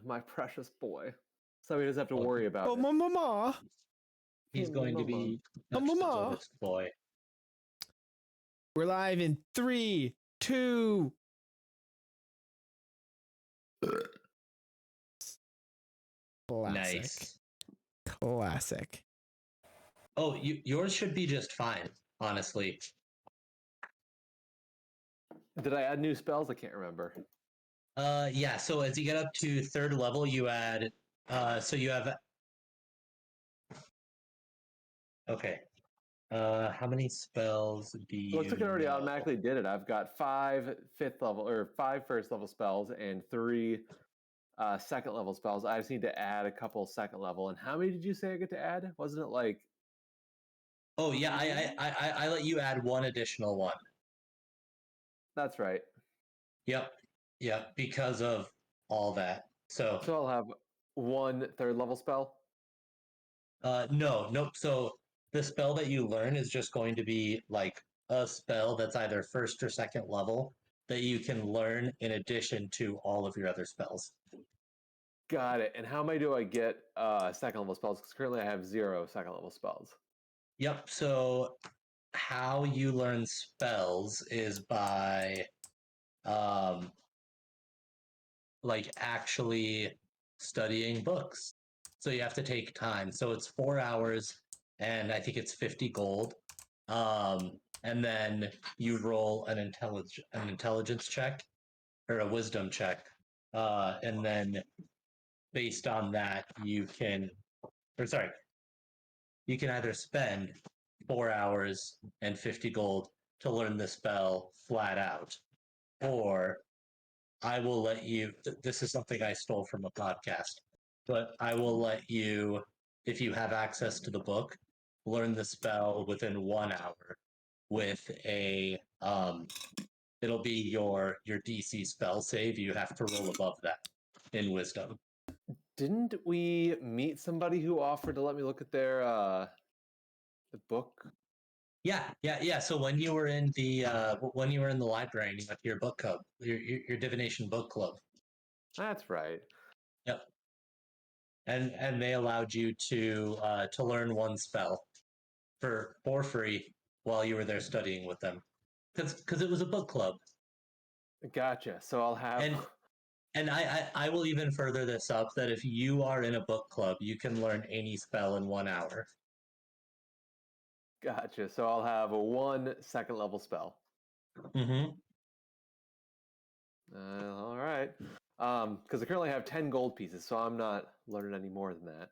my precious boy. So he doesn't have to worry about Oh, it. mama. He's going to be Mama. Mr. boy. We're live in 3, 2. Classic. Nice. Classic. Oh, yours should be just fine, honestly. Did I add new spells? I can't remember. Yeah, so as you get up to 3rd level, you add, so you have, okay. How many spells do you Looks like it already know? automatically did it. I've got 5 first level spells and 3 second level spells. I just need to add a couple second level. And how many did you say I get to add? Wasn't it like? Oh yeah, I let you add 1 additional one. That's right. Yep, because of all that. So I'll have 1 third level spell. no. So the spell that you learn is just going to be like a spell that's either 1st or 2nd level that you can learn in addition to all of your other spells. Got it. And how many do I get second level spells? Because currently I have 0 second level spells. Yep. So how you learn spells is by like actually studying books. So you have to take time. So it's 4 hours and I think it's 50 gold. And then you roll an intelligence check or a wisdom check. And then based on that, you can either spend 4 hours and 50 gold to learn the spell flat out, or I will let you. This is something I stole from a podcast, but I will let you, if you have access to the book, learn the spell within 1 hour with a. It'll be your DC spell save. You have to roll above that in Wisdom. Didn't we meet somebody who offered to let me look at their the book? Yeah. So when you were in the library and you went to your book club, your divination book club. That's right. Yep. And they allowed you to learn 1 spell for free while you were there studying with them, because it was a book club. Gotcha. So I'll have. And I will even further this up that if you are in a book club, you can learn any spell in 1 hour. Gotcha. So I'll have a 1 second level spell. Mm-hmm. All right. Because I currently have 10 gold pieces, so I'm not learning any more than that.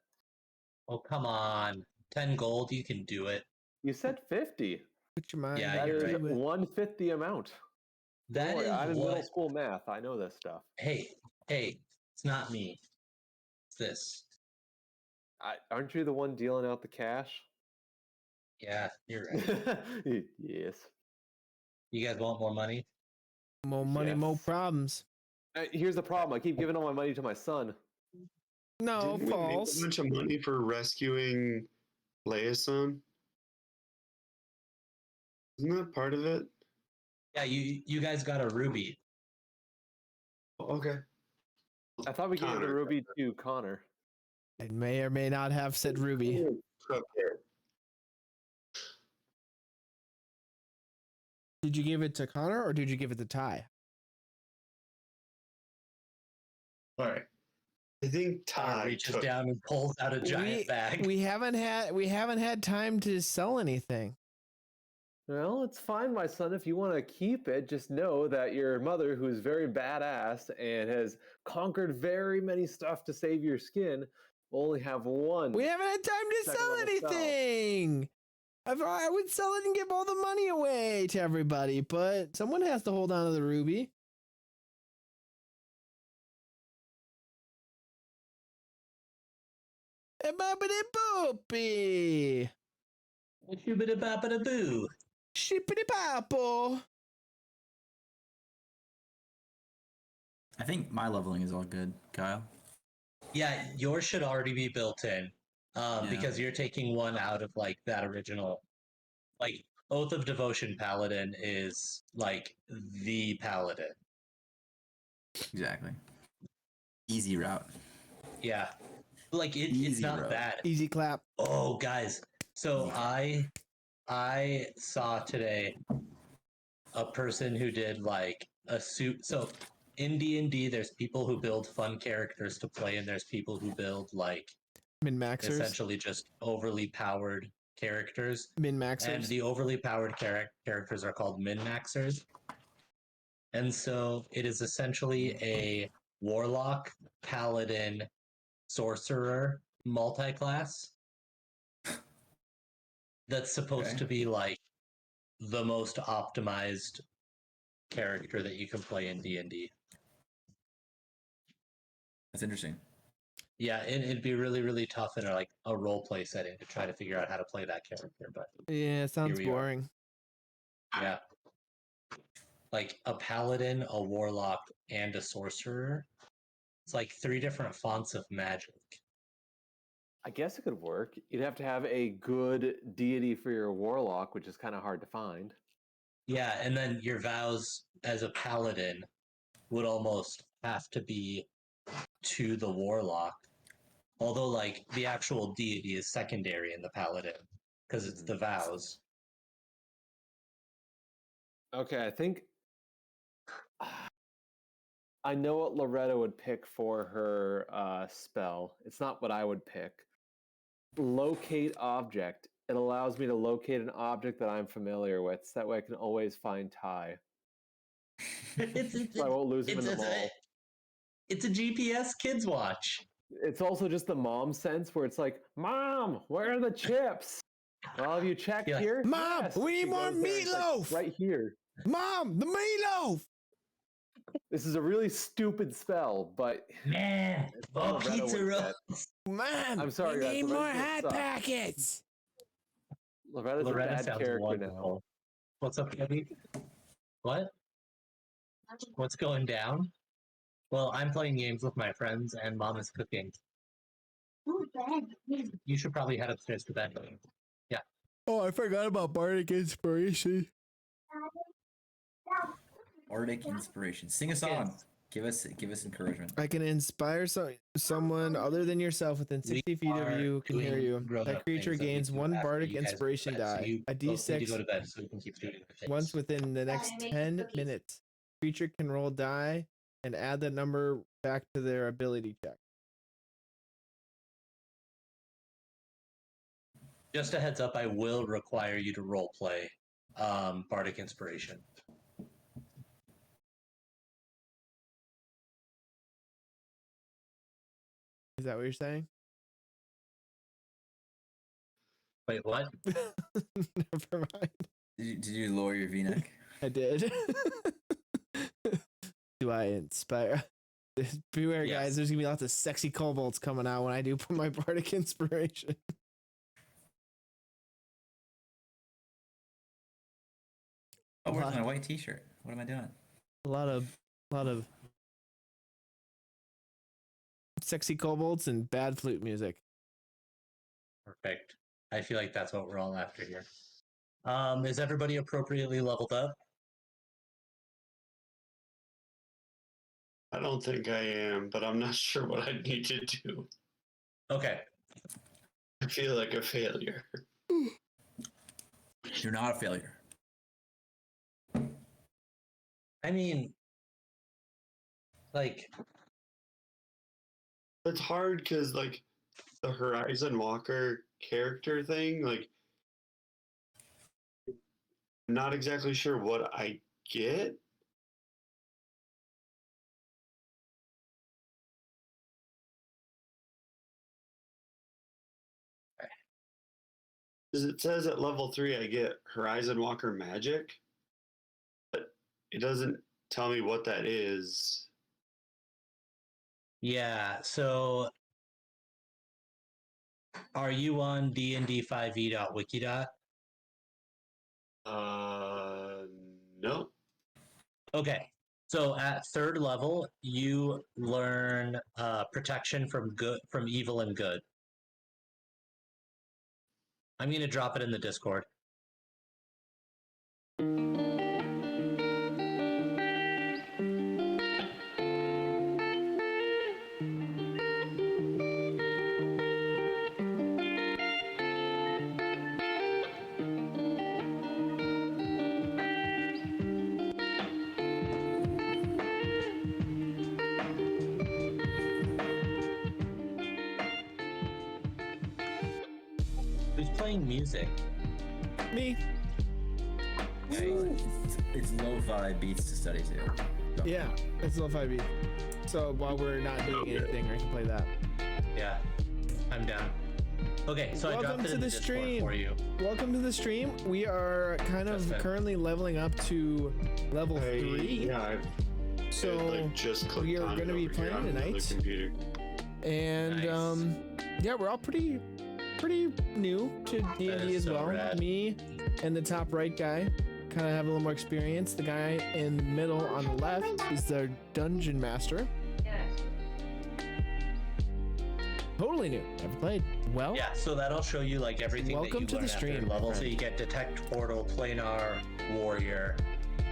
Oh, come on. 10 gold, you can do it. You said 50. Put your mind. Yeah, That you're is right. 1/5 the amount. That is I'm in what... middle school math. I know this stuff. Hey, it's not me. It's this. Aren't you the one dealing out the cash? Yeah, you're right. Yes. You guys want more money? More money, more Yes. problems. Here's the problem. I keep giving all my money to my son. No, Didn't we make false. a bunch of money for rescuing Leia's son? Isn't that part of it? Yeah, you guys got a ruby. Okay. I thought we gave the Connor. ruby to Connor. I may or may not have said Ruby. Did you give it to Connor or did you give it to Ty? All right. I think Ty reaches took... down and pulls out a giant bag. We haven't had time to sell anything. Well, it's fine, my son. If you want to keep it, just know that your mother, who's very badass and has conquered very many stuff to save your skin, will only have 1. We haven't had time to second sell level spell. anything. I would sell it and give all the money away to everybody, but someone has to hold on to the ruby. Boppity boopy. Shibbity-boppity-boo. Shippity popple. I think my leveling is all good, Kyle. Yeah, yours should already be built in. Because you're taking 1 out of like that original, like Oath of Devotion Paladin is like the paladin. Exactly. Easy route. Yeah. Like it's Easy not road. bad. Easy clap. Oh, guys. So I saw today a person who did like a suit. So in D&D, there's people who build fun characters to play, and there's people who build like Min-maxers. essentially just overly powered characters. And Min-maxers. the overly powered characters are called min-maxers. And so it is essentially a warlock, paladin, sorcerer multi-class that's supposed to be like the most optimized character that you can play in D&D. That's interesting. Yeah, it'd be really, really tough in a role play setting to try to figure out how to play that character. But Yeah, it sounds we are. boring. yeah, like a paladin, a warlock, and a sorcerer. It's like 3 different fonts of magic. I guess it could work. You'd have to have a good deity for your warlock, which is kind of hard to find. Yeah, and then your vows as a paladin would almost have to be to the warlock. Although, like, the actual deity is secondary in the paladin because it's the vows. Okay, I think I know what Loretta would pick for her spell. It's not what I would pick. Locate object. It allows me to locate an object that I'm familiar with, so that way I can always find Ty. So I won't lose him in the mall. It's a GPS kids watch. It's also just the mom sense where it's like, Mom, where are the chips? Well, have you checked Yeah. here? Mom, we need She more goes there, it's like, meatloaf! right here. Mom, the meatloaf! This is a really stupid spell, but Man, all oh, Loretta pizza would rolls. get. Mom, I'm sorry, we guys, need more Loretta's gonna hot suck. packets! Loretta's Loretta a bad sounds character wonderful. now. What's up, Gabby? What? What's going down? Well, I'm playing games with my friends, and Mom is cooking. You should probably head upstairs to bed. Oh, I forgot about Bardic Inspiration. Bardic inspiration. Sing a song. Give us encouragement. I can inspire someone other than yourself within 60 feet of you can hear you. That creature gains 1 Bardic Inspiration die, a Need to go d6 to bed so we can keep doing the things. once within the next 10 minutes. Creature can roll die and add that number back to their ability check. Just a heads up, I will require you to role play Bardic Inspiration. Is that what you're saying? Wait, what? Never mind. Did you lower your V-neck? I did. Do I inspire? Beware, Yes. guys. There's gonna be lots of sexy kobolds coming out when I do put my Bardic Inspiration. Oh, where's my white T-shirt? What am I doing? A lot of sexy kobolds and bad flute music. Perfect. I feel like that's what we're all after here. Is everybody appropriately leveled up? I don't think I am, but I'm not sure what I need to do. Okay. I feel like a failure. You're not a failure. I mean, like, It's hard because, like, the Horizon Walker character thing, like, I'm not exactly sure what I get. Because it says at level 3 I get Horizon Walker magic, but it doesn't tell me what that is. yeah, so are you on dnd5e.wiki? No. Okay. So at 3rd level, you learn protection from evil and good. I'm going to drop it in the Discord. Who's playing music? Me. It's lo-fi beats to study to. Yeah, it's lo-fi beat. So while we're not doing anything, I can play that. Yeah, I'm down. Okay, so I Welcome dropped it to in the the Discord stream. for you. Welcome to the stream. We are kind of That's it. currently leveling up to level 3. Yeah, I So like just clicked we are on it gonna be over here playing on another tonight. computer. And Nice. yeah, we're all pretty new to D&D That is as so well. rad. Me and the top right guy kind of have a little more experience. The guy in the middle on the left is the dungeon master. Totally new. Never played. Well, Yeah, so that'll show you like everything Welcome that to you the learn at stream, third my level. So friend. you get detect, portal, planar, warrior,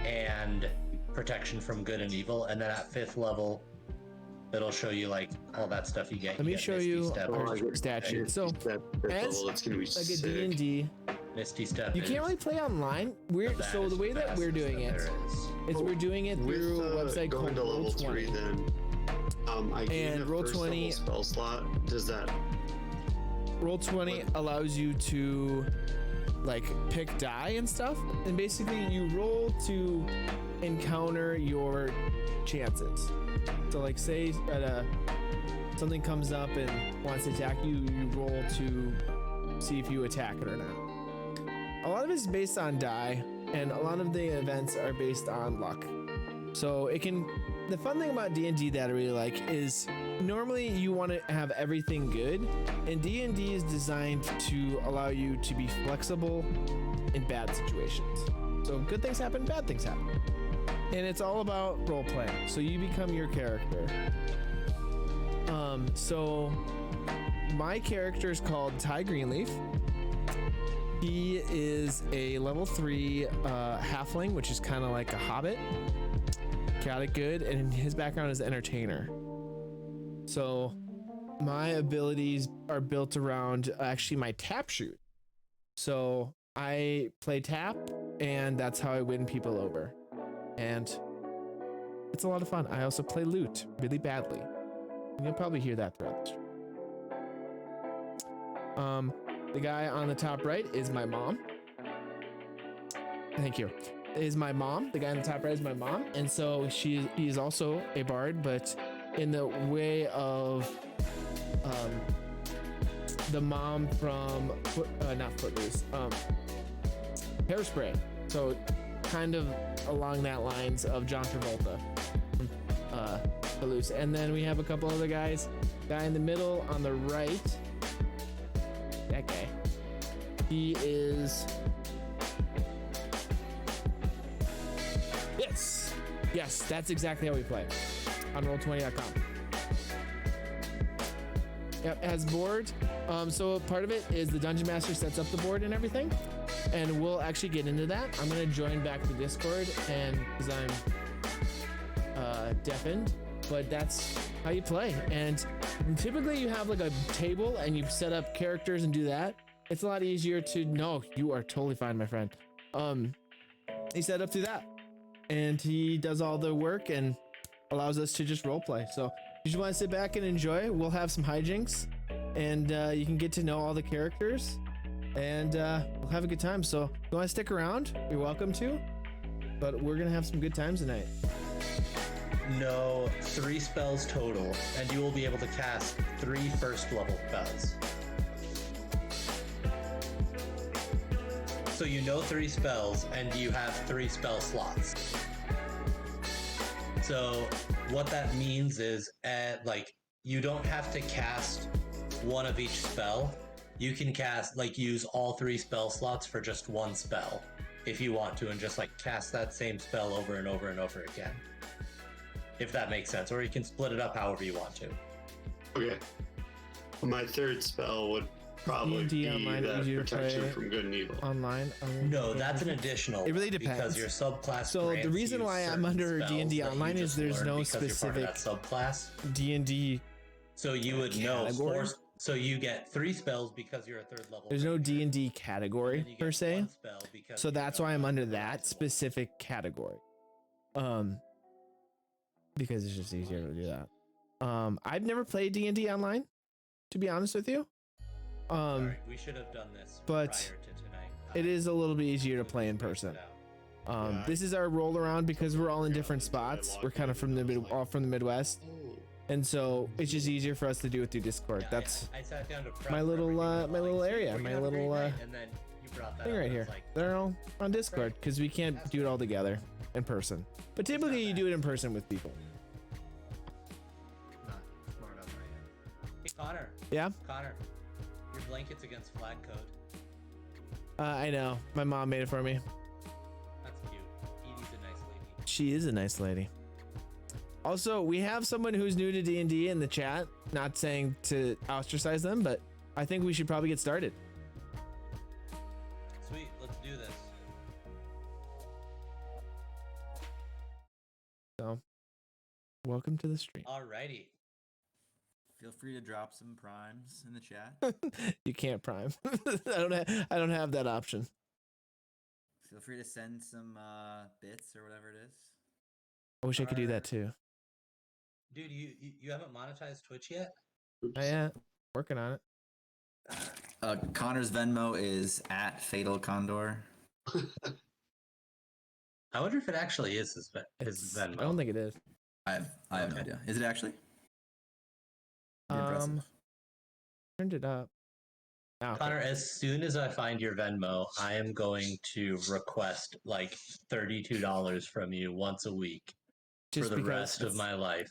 and protection from good and evil. And then at 5th level, it'll show you like all that stuff you get. let me get show Misty you Step, our I get- stat I sheet. get So that fifth as level, that's gonna be like a sick. D&D, Misty Step. you can't is really play online. the So the way that we're fastest doing that it there is. is we're doing it With through a website going called to level 3, Roll20. then I gain And a Roll20 first level spell slot. Does that? Roll20 allows you to like pick die and stuff, and basically you roll to encounter your chances. So like say something comes up and wants to attack you, you roll to see if you attack it or not. A lot of it is based on die, and a lot of the events are based on luck. So it can. The fun thing about D&D that I really like is normally you want to have everything good, and D&D is designed to allow you to be flexible in bad situations. So good things happen, bad things happen. And it's all about role playing. So you become your character. So my character is called Ty Greenleaf. He is a level 3 halfling, which is kind of like a hobbit. Got it good, and his background is entertainer. So my abilities are built around actually my tap shoot. So I play tap, and that's how I win people over. And it's a lot of fun. I also play lute really badly. And you'll probably hear that throughout the stream. The guy on the top right is my mom. Thank you. Is my mom. The guy on the top right is my mom, and so she is also a bard, but in the way of the mom from not Footloose, Hairspray. So kind of along that lines of John Travolta from Footloose. And then we have a couple other guys. Guy in the middle on the right, that guy. He is. Yes, that's exactly how we play on Roll20.com. Yep, has board. So part of it is the Dungeon Master sets up the board and everything, and we'll actually get into that. I'm gonna join back the Discord, and because I'm deafened, but that's how you play. And typically you have like a table and you set up characters and do that. It's a lot easier to know. You are totally fine, my friend. He set up through that. And he does all the work and allows us to just role play. So if you just want to sit back and enjoy, we'll have some hijinks, and you can get to know all the characters, and we'll have a good time. So if you want to stick around, you're welcome to, but we're gonna have some good times tonight. No, 3 spells total, and you will be able to cast 3 first level spells. So you know 3 spells, and you have 3 spell slots. So what that means is, like, you don't have to cast one of each spell. You can cast, like, use all 3 spell slots for just 1 spell, if you want to, and just, like, cast that same spell over and over and over again. If that makes sense. Or you can split it up however you want to. Okay. My third spell would probably D&D be online that easier to protection play from good and evil. Online. No, that's an additional. It really one, depends. because your subclass. So the grants reason you why I'm certain under spells D&D that you online is just there's learn no because you're part of specific that subclass. D&D. So you would know category? so you get 3 spells because you're a 3rd level. There's no ranger, D&D and category then you per get se. 1 spell because So you that's know why I'm under that horizon one. specific category. Because it's just easier to do that. I've never played D&D online, to be honest with you. Sorry, we should have done this but prior to tonight. it is a little bit easier to play in Figured person. it out. Yeah, This is our roll around because we're all in different spots. We're kind of from the all from the Midwest, and so it's just easier for us to do it through Discord. Yeah, That's I sat down to prep my for little, everything, and I'm my little like, area, "We're my gonna have a great little, night," and then you brought that thing up, right and here. it's like, They're all on Discord because we can't do it all together in person. But typically, you do it in person with people. not smart on my end. Hey, Connor. Yeah, Connor, your blanket's against flag code. I know. My mom made it for me. That's cute. Edie's a nice lady. She is a nice lady. Also, we have someone who's new to D&D in the chat. Not saying to ostracize them, but I think we should probably get started. Sweet, let's do this. So, welcome to the stream. Alrighty. Feel free to drop some primes in the chat. You can't prime. I don't have that option. Feel free to send some bits or whatever it is. I wish I could do that too. Dude, you haven't monetized Twitch yet? I am working on it. Connor's Venmo is at Fatal Condor. I wonder if it actually is his It's- Venmo. I don't think it is. I have no Okay. idea. Is it actually? Pretty impressive. Turned it up. Ah, okay. Connor, as soon as I find your Venmo, I am going to request like $32 from you once a week Just for the because rest of it's- my life.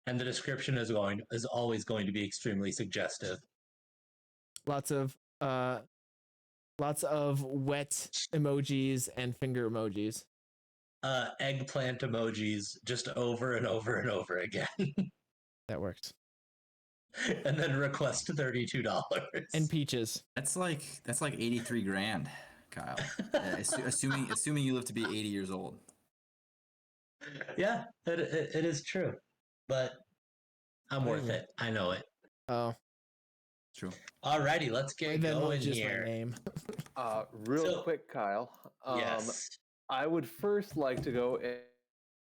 And the description is always going to be extremely suggestive. lots of wet emojis and finger emojis. Eggplant emojis just over and over and over again. That works. And then request $32. And peaches. That's like 83 grand, Kyle. Assuming you live to be 80 years old. Yeah, it is true. But I'm worth it. I know it. Oh, True. Alrighty, let's my get Venmo going is just my here. name. Real So- quick, Kyle. Yes. I would first like to go and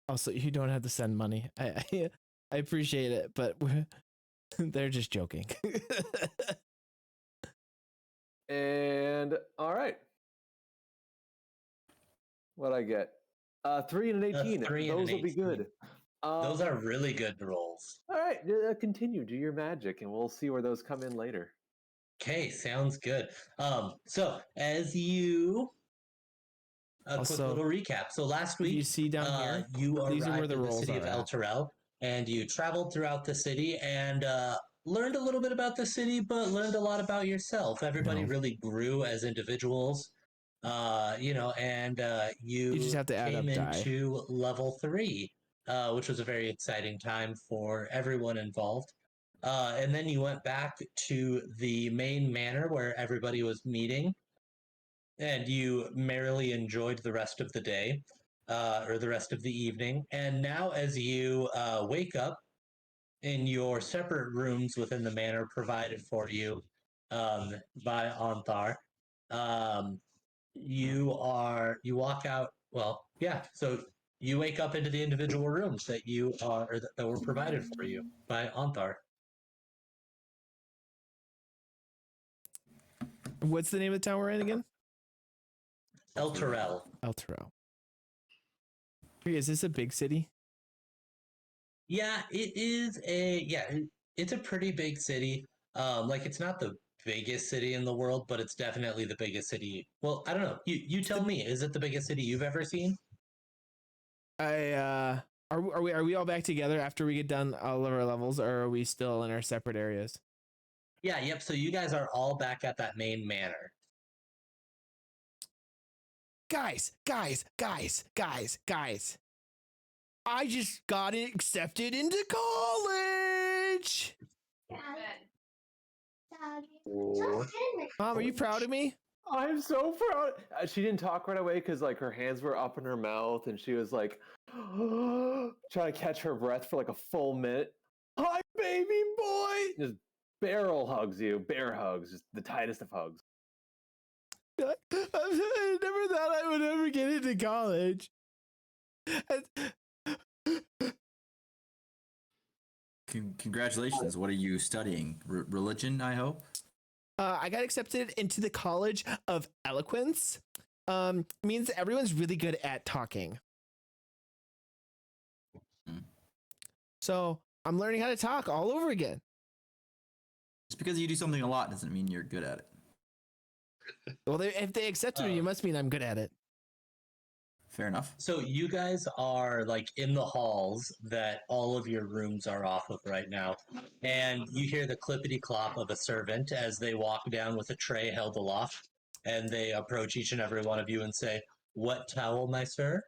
Also, you don't have to send money. I appreciate it, but they're just joking. all right. What I get? 3 and an 18. 3 and Those an will be 18. good. Those are really good rolls. All right. Continue. Do your magic, and we'll see where those come in later. Okay, sounds good. So as you a quick Also, little recap. So last you week see down here? you These are where arrived the in the rolls city are of at. El Terrell, and you traveled throughout the city and learned a little bit about the city, but learned a lot about yourself. Everybody No. really grew as individuals, and you You just have to add up came die. into level 3, which was a very exciting time for everyone involved. And then you went back to the main manor where everybody was meeting, and you merrily enjoyed the rest of the day, or the rest of the evening. And now, as you wake up in your separate rooms within the manor provided for you by Anthar, you walk out. Well, yeah. So you wake up into the individual rooms that that were provided for you by Anthar. What's the name of the town we're in again? El Terrell. El Terrell. Is this a big city? Yeah, it's a pretty big city. Like it's not the biggest city in the world, but it's definitely the biggest city. Well, I don't know. You tell me, is it the biggest city you've ever seen? Are we all back together after we get done all of our levels, or are we still in our separate areas? Yeah, yep. So you guys are all back at that main manor. Guys. I just got accepted into college. Mom, are you proud of me? I'm so proud. She didn't talk right away because like her hands were up in her mouth, and she was like trying to catch her breath for like a full minute. Hi, baby boy! Just barrel hugs you, bear hugs, just the tightest of hugs. I never thought I would ever get into college. Congratulations. What are you studying? Religion, I hope? I got accepted into the College of Eloquence. Means that everyone's really good at talking. Hmm. So I'm learning how to talk all over again. Just because you do something a lot doesn't mean you're good at it. Well, if they accepted me, it must mean I'm good at it. Fair enough. So you guys are like in the halls that all of your rooms are off of right now, and you hear the clippity clop of a servant as they walk down with a tray held aloft, and they approach each and every one of you and say, "What towel, my sir?"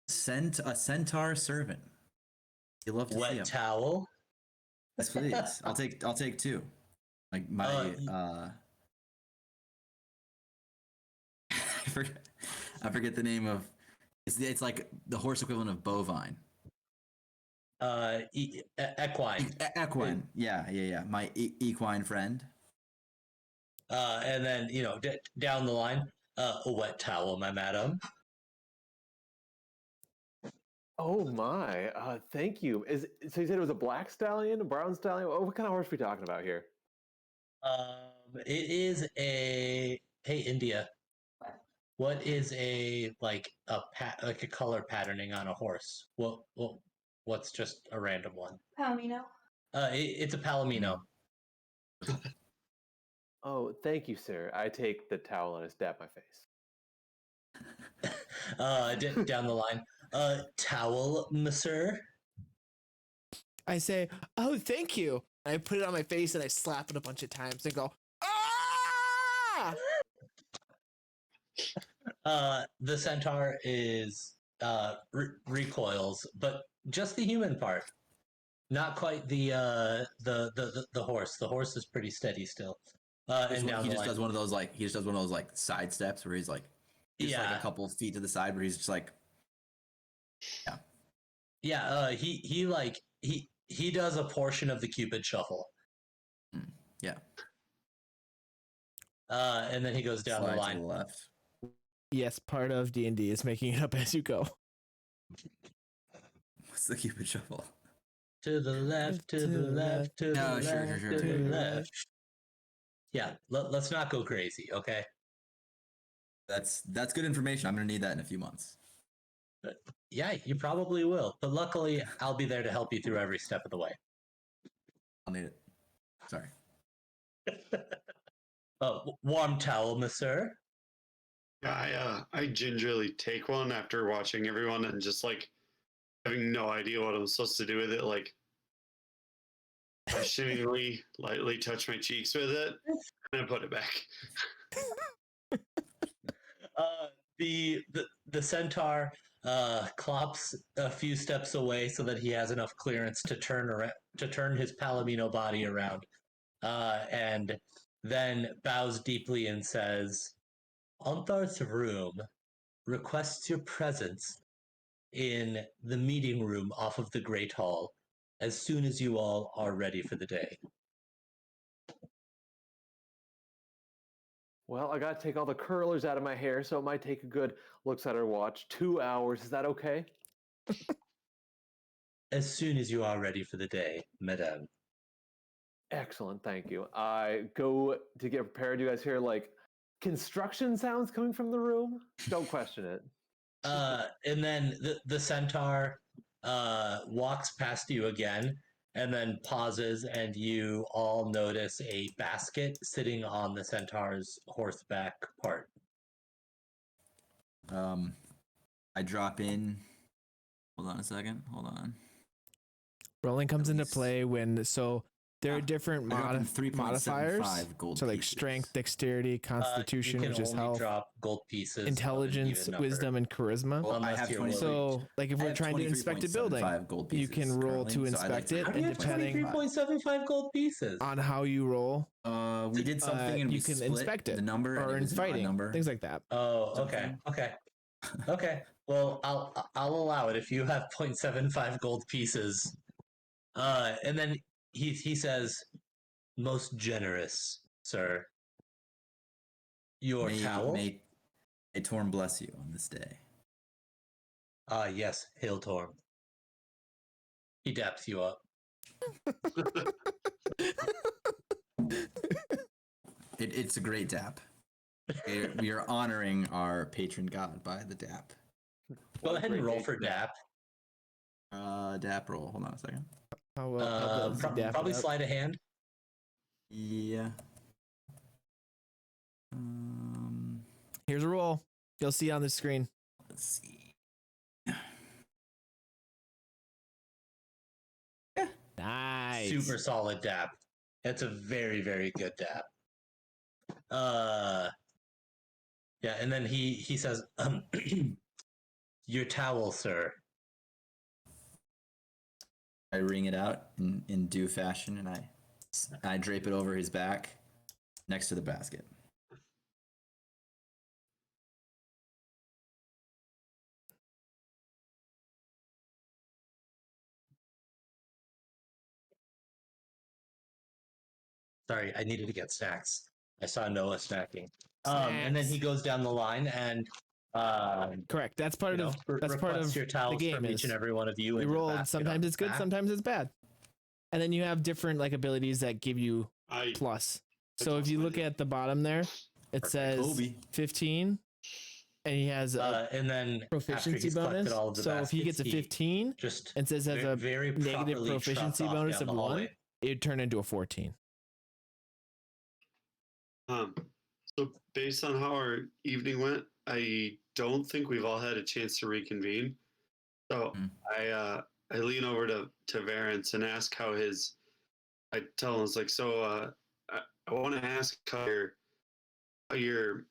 Sent a centaur servant. You love to see What him. towel? Yes, please. I'll take two. Like my I forget the name of. It's like the horse equivalent of bovine. Equine. Equine. Yeah. My equine friend. And then down the line, a wet towel, my madam. Oh my! Thank you. So you said it was a black stallion, a brown stallion? What kind of horse are we talking about here? It is a hey India. What is like a color patterning on a horse? What's just a random one? Palomino. It's a Palomino. Oh, thank you, sir. I take the towel and I stab my face. Down the line. Towel, monsieur. I say, "Oh, thank you." I put it on my face and I slap it a bunch of times and go, "Ah!" The centaur is recoils, but just the human part, not quite the horse. The horse is pretty steady still. And down He the just line. does one of those like side steps where he's like just like a couple of feet to the side where he's just like he does a portion of the Cupid shuffle. Yeah. And then he goes down Slide the to line. the left. Yes, part of D&D is making it up as you go. What's the Cupid shuffle? To the left, to the left, to the No, sure, left, sure, to sure. the left. Yeah, let's not go crazy, okay? That's good information. I'm gonna need that in a few months. Yeah, you probably will. But luckily, I'll be there to help you through every step of the way. I'll need it. Sorry. Warm towel, monsieur. I gingerly take one after watching everyone and just like having no idea what I'm supposed to do with it. Like, I seemingly lightly touch my cheeks with it and I put it back. The centaur clops a few steps away so that he has enough clearance to turn his Palomino body around, and then bows deeply and says, "Onthar's room requests your presence in the meeting room off of the Great Hall as soon as you all are ready for the day." Well, I gotta take all the curlers out of my hair, so it might take a good, looks at her watch, 2 hours. Is that okay? As soon as you are ready for the day, madame. Excellent, thank you. I go to get prepared. You guys hear like construction sounds coming from the room? Don't question it. And then the centaur walks past you again and then pauses, and you all notice a basket sitting on the centaur's horseback part. I drop in. Hold on a second. Hold on. Rolling comes into play when there are different I drop in 3.75 modifiers. gold So like pieces. strength, dexterity, constitution, you which can is only health, drop gold pieces of an intelligence, even number. wisdom, and charisma. Well, I Unless have you're 20. So like if I we're have trying to inspect a building, 23.75 gold you pieces can roll currently, to so I'd like inspect it, How do you and have depending 23.75 gold pieces? on how you roll, We did something and you we can split inspect it, the number and or it in was an odd fighting, number. things like that. Oh, okay, okay. Okay, well, I'll allow it if you have 0.75 gold pieces. And then he says, "Most generous, sir. Your towel?" May Torm bless you on this day. Yes, Hail Torm. He daps you up. It's a great dap. We are honoring our patron god by the dap. Go What a ahead and great roll date for to have. DAP. Dap roll. Hold on a second. How well does he dap it Probably up? slide a hand. Yeah. Here's a roll. You'll see on the screen. Let's see. Nice. Super solid DAP. That's a very, very good DAP. Yeah, and then he says, your towel, sir. I wring it out in due fashion, and I drape it over his back next to the basket. Sorry, I needed to get snacks. I saw Noah snacking. And then he Snacks. goes down the line and Correct. That's part of that's part requests of your towels the game. from each Is and every one of you. you into the roll. basket Sometimes on it's good. back. Sometimes it's bad. And then you have different like abilities that give you I plus. I So if tossed you my look name. at the bottom there, it says Kobe. 15, and he has a And then after proficiency he's collected bonus. all of the So if he gets a baskets, 15 just and says has ve- a very negative properly proficiency trots off bonus down of the 1, hallway. it'd turn into a 14. So based on how our evening went, I don't think we've all had a chance to reconvene. So Mm. I lean over to Varence and ask how his. I tell him, it's like, so I want to ask how your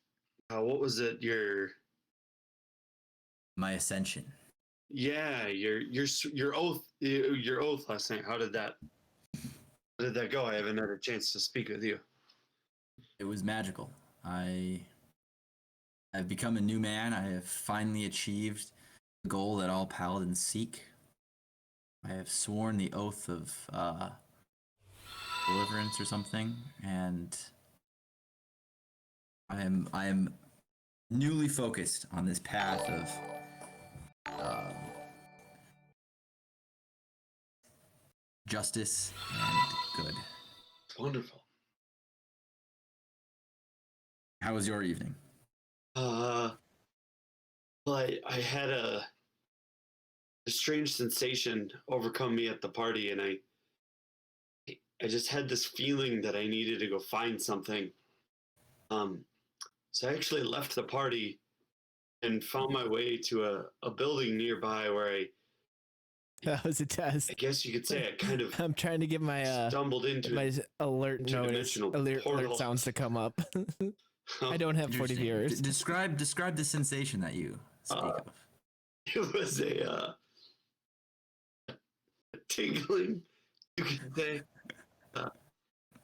what was it, your My ascension. your oath last night. How did that go? I haven't had a chance to speak with you. It was magical. I've become a new man. I have finally achieved the goal that all paladins seek. I have sworn the oath of deliverance or something, and I am newly focused on this path of justice and good. Wonderful. How was your evening? Well, I had a strange sensation overcome me at the party, and I just had this feeling that I needed to go find something. So I actually left the party and found my way to a building nearby where That was a test. I guess you could say I kind of I'm trying to get my stumbled into my alert notice interdimensional alert portal. sounds to come up. I don't have 40 Interesting. viewers. Describe the sensation that you speak of. It was a tingling, you could say.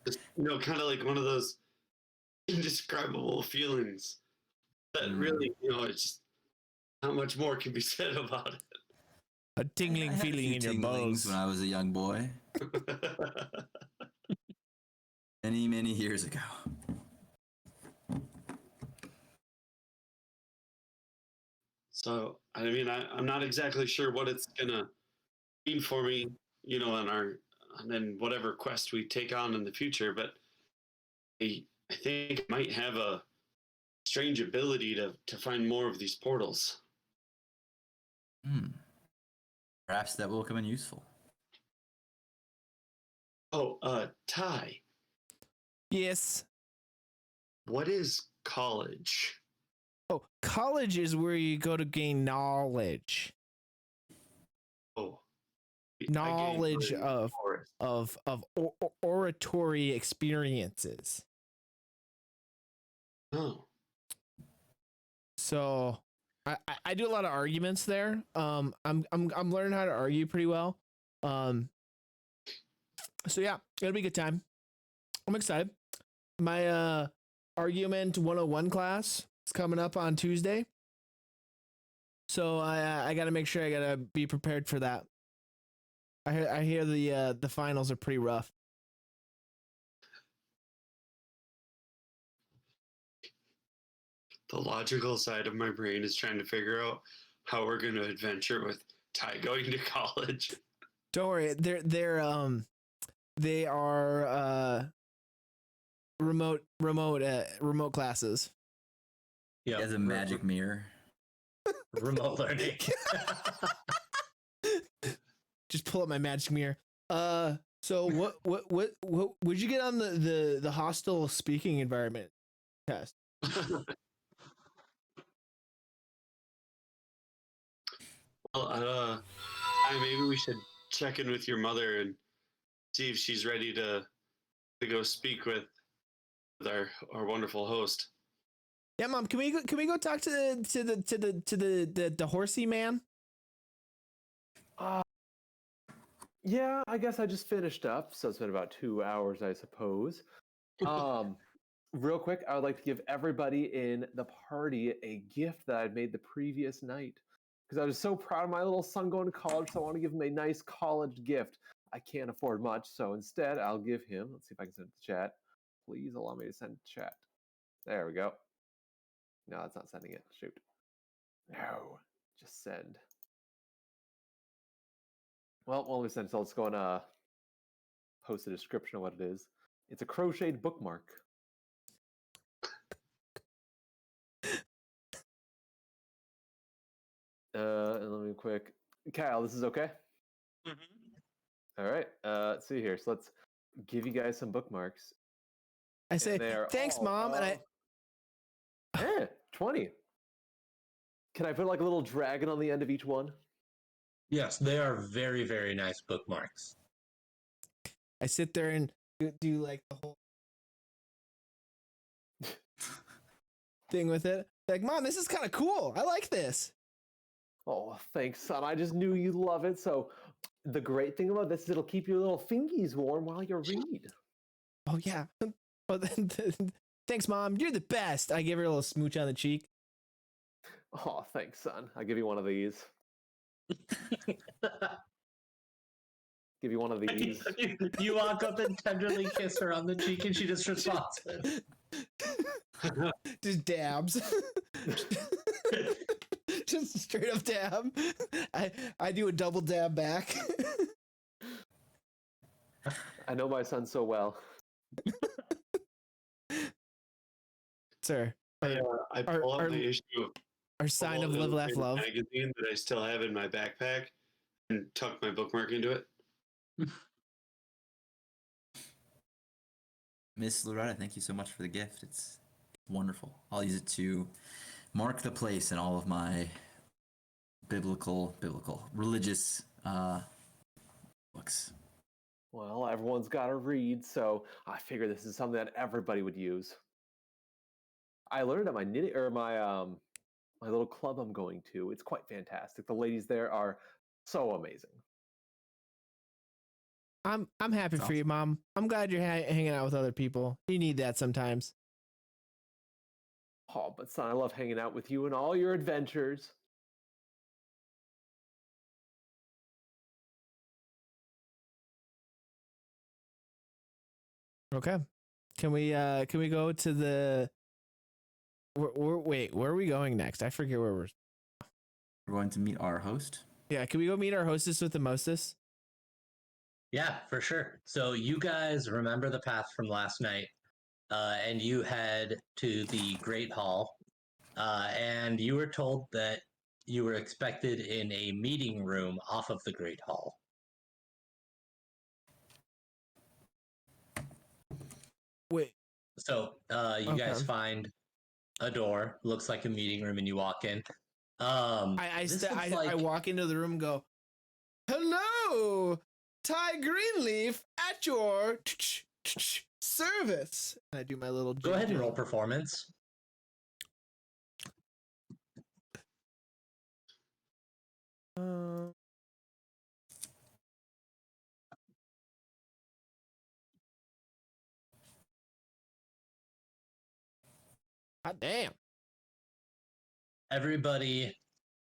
Just, kind of like one of those indescribable feelings that really, it's just not much more can be said about A tingling I had a feeling few in your tinglings bones. when I was a young boy, it. many years ago. So, I mean, I'm not exactly sure what it's gonna mean for me, and then whatever quest we take on in the future. But I think I might have a strange ability to find more of these portals. Perhaps that will come in useful. Oh, Ty, Yes. what is college? Oh, college is where you go to gain knowledge. Oh, Knowledge I gained of forest. oratory experiences. Oh, So I do a lot of arguments there. I'm learning how to argue pretty well. So yeah, it'll be a good time. I'm excited. My argument 101 class is coming up on Tuesday. So I got to make sure I got to be prepared for that. I hear the finals are pretty rough. the logical side of my brain is trying to figure out how we're going to adventure with Ty going to college. Don't worry, they are remote classes. Yeah, He has a magic mirror. remote learning. Just pull up my magic mirror. So what would you get on the hostile speaking environment test? Well, maybe we should check in with your mother and see if she's ready to go speak with our wonderful host. Yeah, Mom. Can we go talk to the horsey man? Yeah, I guess I just finished up, so it's been about 2 hours, I suppose. Real quick, I would like to give everybody in the party a gift that I'd made the previous night. Because I was so proud of my little son going to college, so I want to give him a nice college gift. I can't afford much, so instead I'll give him, let's see if I can send it to chat. Please allow me to send it to chat. There we go. No, it's not sending it. Shoot. No, just send. Well, let me send. So let's go and post a description of what it is. It's a crocheted bookmark. And let me quick. Kyle, this is okay? All right. Let's see here. So let's give you guys some bookmarks. I say they are thanks, all Mom, and I. Eh, 20. Can I put like a little dragon on the end of each one? Yes, they are very, very nice bookmarks. I sit there and do like the whole thing with it. Like, Mom, this is kind of cool. I like this. Oh, thanks, son. I just knew you'd love it. So the great thing about this is it'll keep your little fingies warm while you read. Oh yeah. Oh, thanks, Mom. You're the best. I give her a little smooch on the cheek. Oh, thanks, son. I'll give you one of these. Give you one of these. You walk up and tenderly kiss her on the cheek, and she just responds. Just dabs. Just straight up dab. I do a double dab back. I know my son so well. Sir, I pull up the issue of our sign of Live, Laugh, Love. magazine that I still have in my backpack and tuck my bookmark into it. Miss Loretta, thank you so much for the gift. It's wonderful. I'll use it to mark the place in all of my biblical, religious books. Well, everyone's got to read, so I figure this is something that everybody would use. I learned at my knitting or my little club I'm going to. It's quite fantastic. The ladies there are so amazing. I'm happy for you, Mom. I'm glad you're hanging out with other people. You need that sometimes. Oh, but son, I love hanging out with you and all your adventures. Okay. Can we go to the wait, where are we going next? I forget where we're going to meet our host. Yeah, can we go meet our hostess with the mostest? Yeah, for sure. So you guys remember the path from last night, and you head to the Great Hall, and you were told that you were expected in a meeting room off of the Great Hall. Wait. So you guys find a door, looks like a meeting room, and you walk in. I walk into the room and go, "Hello, Ty Greenleaf at your service." And I do my little. Go ahead and roll performance. God damn. Everybody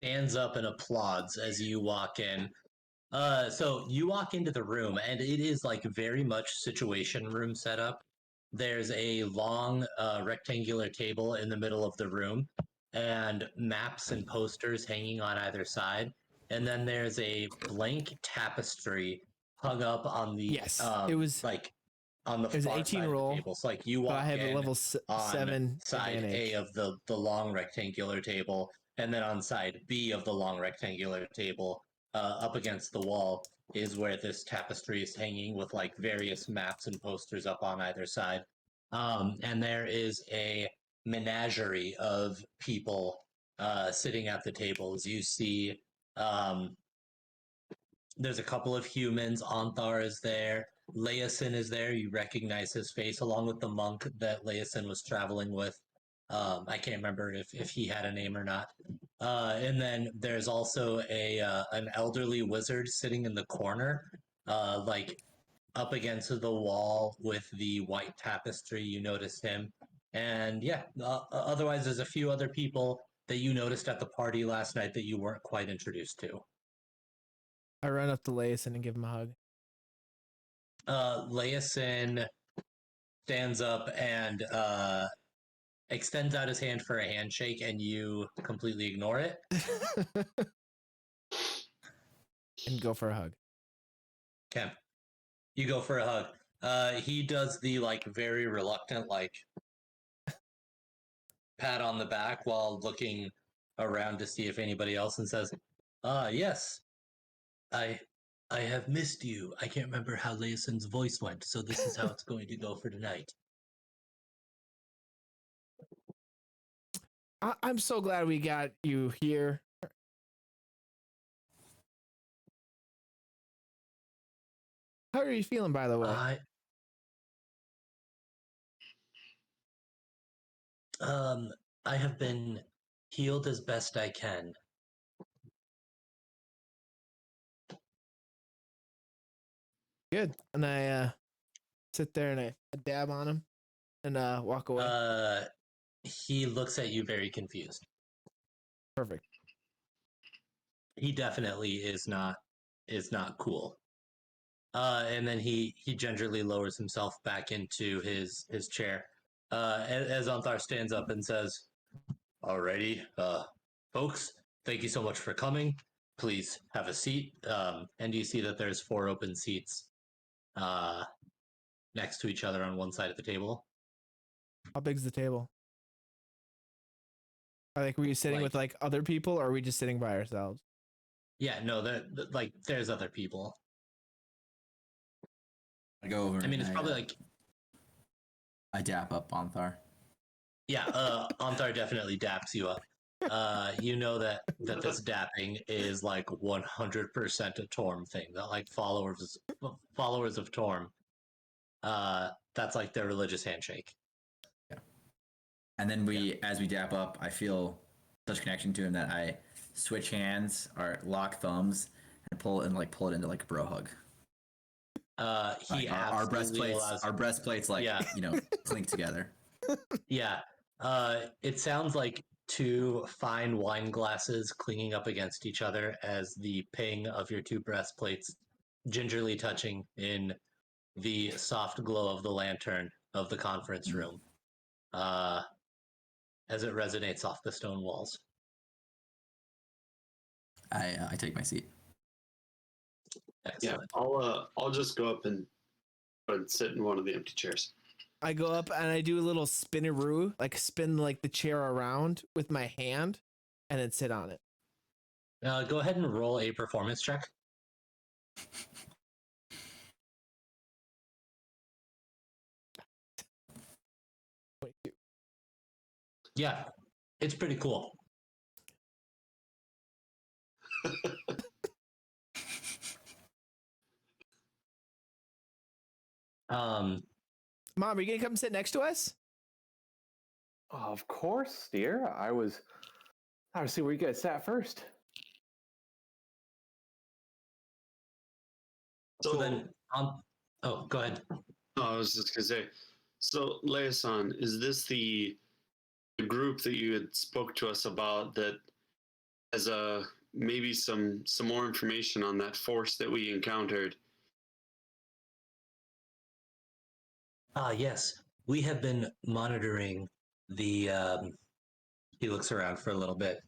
stands up and applauds as you walk in. So you walk into the room, and it is like very much situation room setup. There's a long rectangular table in the middle of the room, and maps and posters hanging on either side. And then there's a blank tapestry hung up on the it was like on the It was an far 18 side of roll, the table. So like you but walk I have a in level on 7 side advantage. A of the long rectangular table, and then on side B of the long rectangular table, up against the wall, is where this tapestry is hanging with like various maps and posters up on either side. And there is a menagerie of people sitting at the tables. You see, there's a couple of humans. Anthar is there. Leosin is there. You recognize his face along with the monk that Leosin was traveling with. I can't remember if he had a name or not. And then there's also an elderly wizard sitting in the corner, like up against the wall with the white tapestry. You notice him, and yeah. Otherwise, there's a few other people that you noticed at the party last night that you weren't quite introduced to. I run up to Leosin and give him a hug. Leosin stands up and extends out his hand for a handshake, and you completely ignore it. And go for a hug. Okay. You go for a hug. He does the like very reluctant like pat on the back while looking around to see if anybody else and says, yes. I have missed you. I can't remember how Leosin's voice went, so this is how it's going to go for tonight. I'm so glad we got you here. How are you feeling, by the way? I have been healed as best I can. Good. And I sit there and I dab on him and walk away. He looks at you very confused. Perfect. He definitely is not cool. And then he gingerly lowers himself back into his chair. As Anthar stands up and says, "Alrighty, folks, thank you so much for coming. Please have a seat." And you see that there's 4 open seats next to each other on one side of the table. How big's the table? Were you sitting with like other people, or are we just sitting by ourselves? Yeah, no, there's other people. I go over. I mean, it's probably like I dap up Anthar. Yeah, Anthar definitely daps you up. You know that this dapping is like 100% a Torm thing. That like followers of Torm, that's like their religious handshake. Yeah. And then as we dap up, I feel such connection to him that I switch hands or lock thumbs and pull it into like a bro hug. He our breastplates like clink together. Yeah. It sounds like 2 fine wine glasses clinging up against each other as the ping of your 2 breastplates gingerly touching in the soft glow of the lantern of the conference room as it resonates off the stone walls. I take my seat. Excellent. Yeah, I'll just go up and sit in one of the empty chairs. I go up and I do a little spinneroo, like spin like the chair around with my hand, and then sit on it. Go ahead and roll a performance check. Yeah, it's pretty cool. Mom, are you gonna come sit next to us? Of course, dear. I was to see where you guys sat first. So then, oh, go ahead. No, I was just gonna say. So, Leosin, is this the group that you had spoke to us about that has maybe some more information on that force that we encountered? Yes, we have been monitoring the. He looks around for a little bit,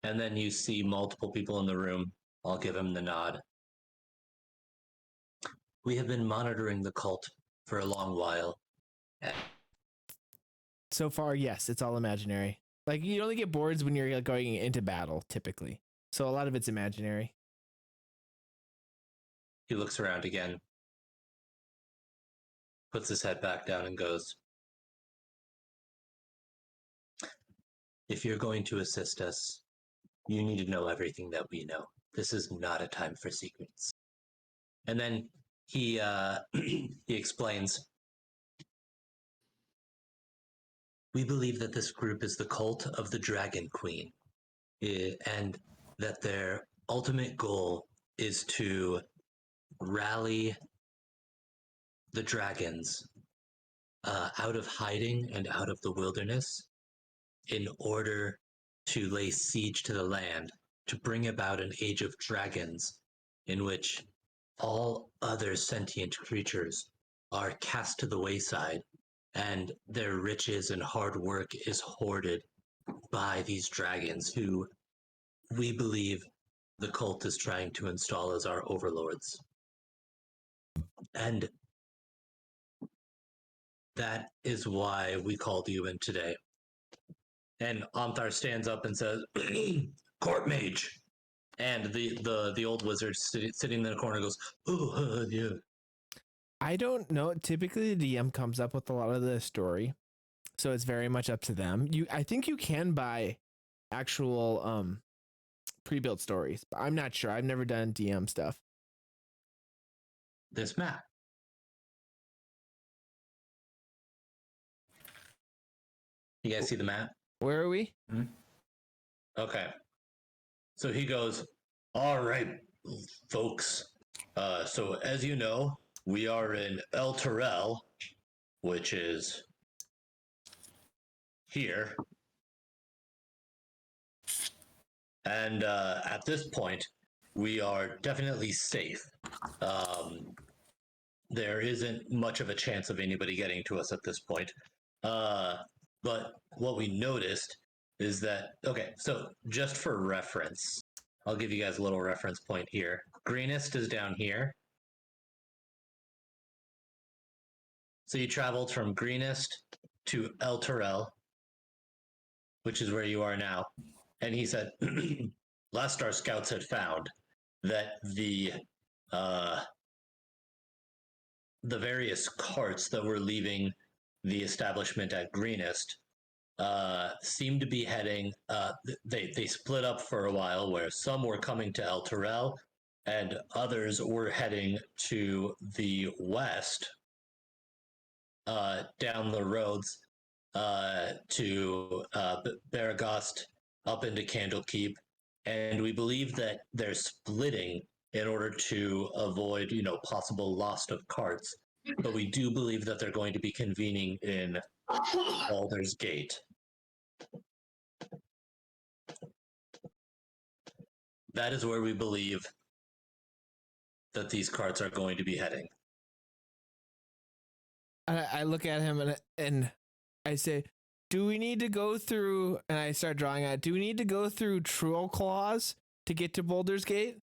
and then you see multiple people in the room. I'll give him the nod. We have been monitoring the cult for a long while. So far, yes, it's all imaginary. Like you only get boards when you're going into battle, typically. So a lot of it's imaginary. He looks around again, puts his head back down, and goes, "If you're going to assist us, you need to know everything that we know. This is not a time for secrets." And then he he explains, "We believe that this group is the cult of the Dragon Queen, and that their ultimate goal is to rally the dragons out of hiding and out of the wilderness in order to lay siege to the land, to bring about an age of dragons in which all other sentient creatures are cast to the wayside and their riches and hard work is hoarded by these dragons who we believe the cult is trying to install as our overlords. And that is why we called you in today." And Amthar stands up and says, "Court mage." And the old wizard sitting in the corner goes, "Oh, yeah." I don't know. Typically, the DM comes up with a lot of the story, so it's very much up to them. I think you can buy actual pre-built stories, but I'm not sure. I've never done DM stuff. This map. You guys see the map? Where are we? Okay. So he goes, "All right, folks. So as you know, we are in El Terrell, which is here. And at this point, we are definitely safe. There isn't much of a chance of anybody getting to us at this point. But what we noticed is that, okay, so just for reference, I'll give you guys a little reference point here. Greenest is down here. So you traveled from Greenest to El Terrell, which is where you are now. And he said, last our scouts had found that the various carts that were leaving the establishment at Greenest seemed to be heading, they split up for a while where some were coming to El Terrell and others were heading to the west down the roads to Baragost up into Candlekeep. And we believe that they're splitting in order to avoid, possible loss of carts. But we do believe that they're going to be convening in Baldur's Gate. That is where we believe that these carts are going to be heading. I look at him and I say, "Do we need to go through?" And I start drawing out. Do we need to go through Troll Claws to get to Baldur's Gate?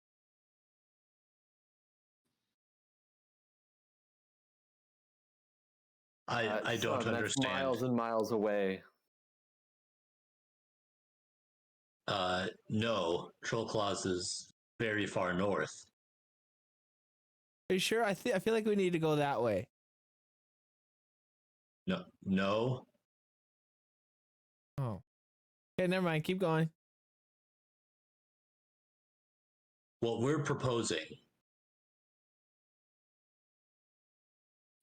I don't That's understand. miles and miles away. No, Troll Claws is very far north. Are you sure? I feel like we need to go that way. No. Oh. Okay, never mind. Keep going. What we're proposing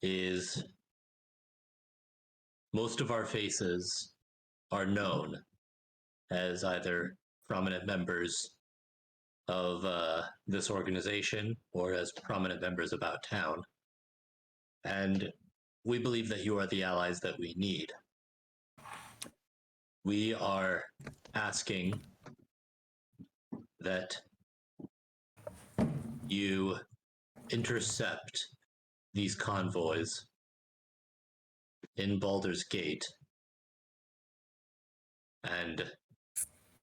is most of our faces are known as either prominent members of this organization or as prominent members about town. And we believe that you are the allies that we need. We are asking that you intercept these convoys in Baldur's Gate and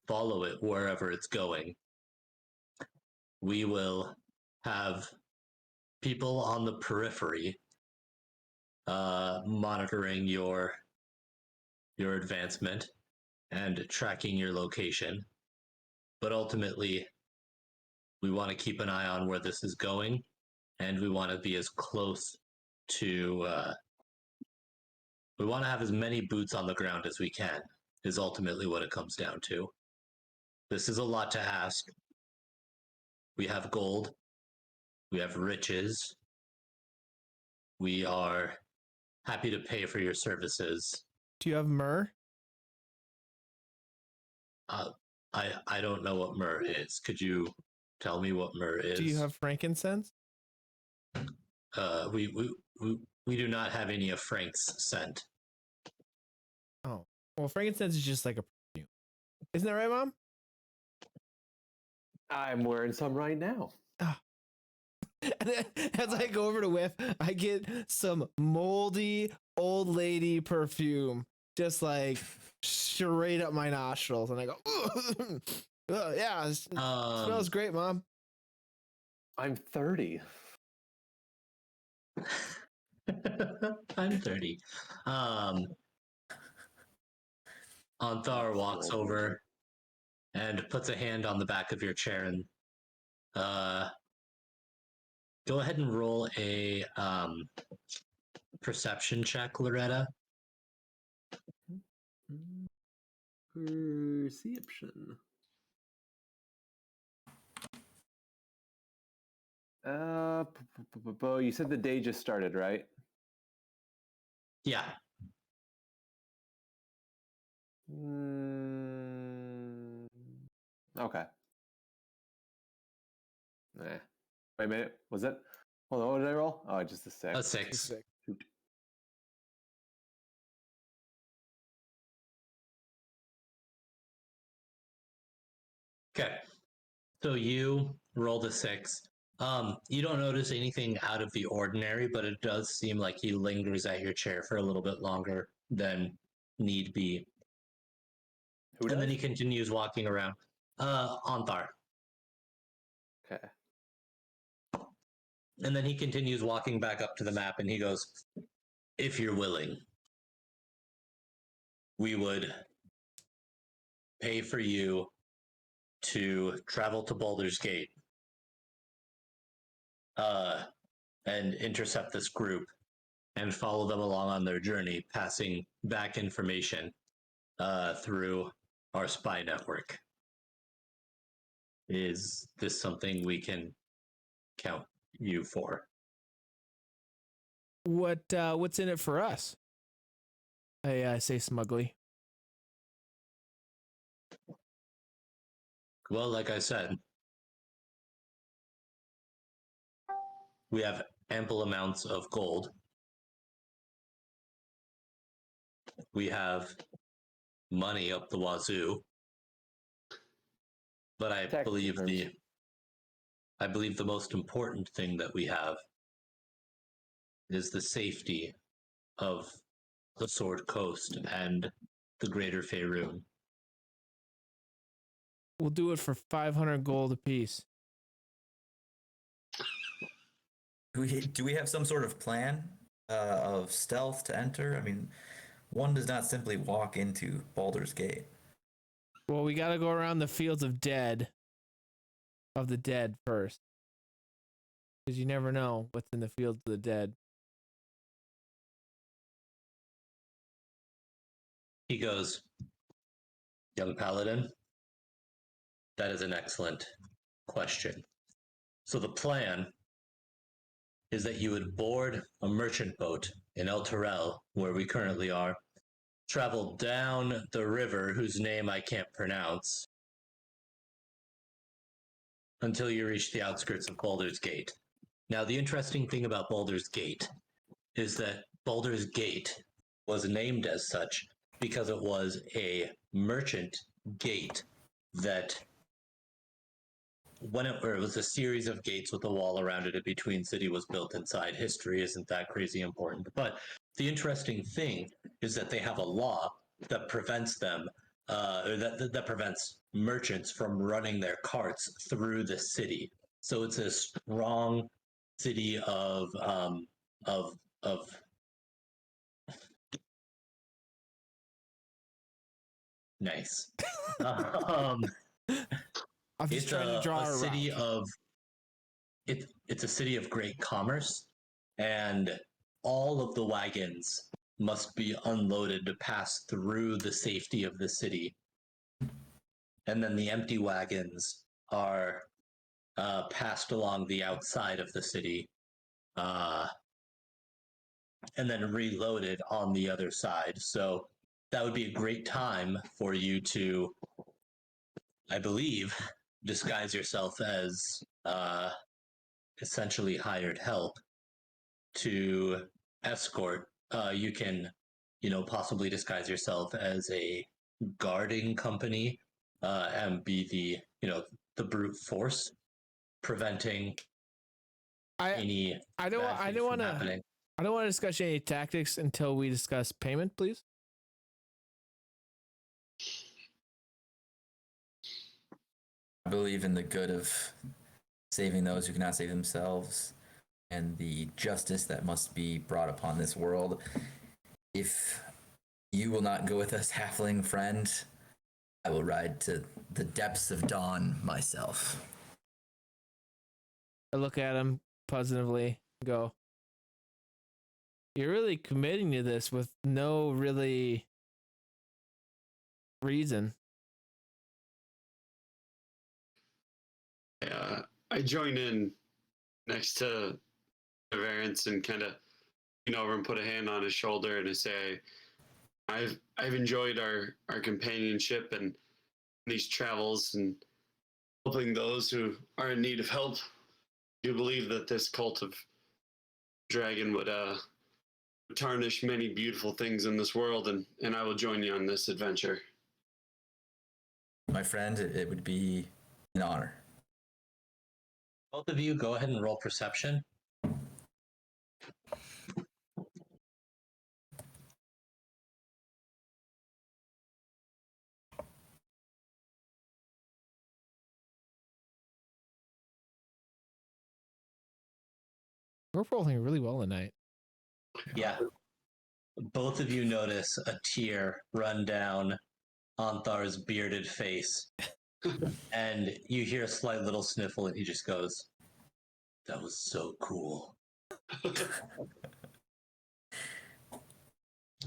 follow it wherever it's going. We will have people on the periphery monitoring your advancement and tracking your location. But ultimately, we want to keep an eye on where this is going, and we want to be as close to. We want to have as many boots on the ground as we can, is ultimately what it comes down to. This is a lot to ask. We have gold. We have riches. We are happy to pay for your services. Do you have myrrh? I don't know what myrrh is. Could you tell me what myrrh is? Do you have frankincense? We do not have any of Frank's scent. Oh, well, frankincense is just like a perfume. Isn't that right, Mom? I'm wearing some right now. And then, as I go over to whiff, I get some moldy old lady perfume, just like straight up my nostrils, and I go, "Oh, yeah, it smells great, Mom." I'm 30. I'm 30. Anthar walks over and puts a hand on the back of your chair and go ahead and roll a perception check, Loretta. Perception. You said the day just started, right? Yeah. Okay. Wait a minute. Was it? Hold on. What did I roll? Oh, just a six. A 6. Shoot. Okay. So you rolled a 6. You don't notice anything out of the ordinary, but it does seem like he lingers at your chair for a little bit longer than need be. Who And does? then he continues walking around. Anthar. Okay. And then he continues walking back up to the map and he goes, if you're willing, we would pay for you to travel to Baldur's Gate and intercept this group and follow them along on their journey, passing back information through our spy network. Is this something we can count you for? What's in it for us? I say smugly. Well, like I said, we have ample amounts of gold. We have money up the wazoo. But I believe the most important thing that we have is the safety of the Sword Coast and the Greater Faerun. We'll do it for 500 gold apiece. Do we have some sort of plan of stealth to enter? I mean, one does not simply walk into Baldur's Gate. Well, we gotta go around the fields of the dead first, because you never know what's in the fields of the dead. He goes, young paladin, that is an excellent question. So the plan is that you would board a merchant boat in El Terrell, where we currently are, travel down the river, whose name I can't pronounce, until you reach the outskirts of Baldur's Gate. Now, the interesting thing about Baldur's Gate is that Baldur's Gate was named as such because it was a merchant gate that it was a series of gates with a wall around it. A between city was built inside. History isn't that crazy important. But the interesting thing is that they have a law that prevents them, that prevents merchants from running their carts through the city. So it's a strong city of Nice. um, I'm just it's trying to a, draw a a city route. of it's a city of great commerce, and all of the wagons must be unloaded to pass through the safety of the city, and then the empty wagons are passed along the outside of the city, uh, and then reloaded on the other side. So that would be a great time for you to, I believe, disguise yourself as essentially hired help to escort. You can, possibly disguise yourself as a guarding company and be the brute force preventing I any I don't bad I things don't from want to happening. I don't want to discuss any tactics until we discuss payment, please. I believe in the good of saving those who cannot save themselves and the justice that must be brought upon this world. If you will not go with us, halfling friend, I will ride to the depths of dawn myself. I look at him positively, go, you're really committing to this with no really reason. I join in next to Varence and kind of lean over and put a hand on his shoulder and I say, I've enjoyed our companionship and these travels and helping those who are in need of help. I do believe that this cult of dragon would tarnish many beautiful things in this world, and I will join you on this adventure. My friend, it would be an honor. Both of you go ahead and roll perception. We're rolling really well tonight. Yeah. Both of you notice a tear run down Anthar's bearded face. And you hear a slight little sniffle, and he just goes, "That was so cool."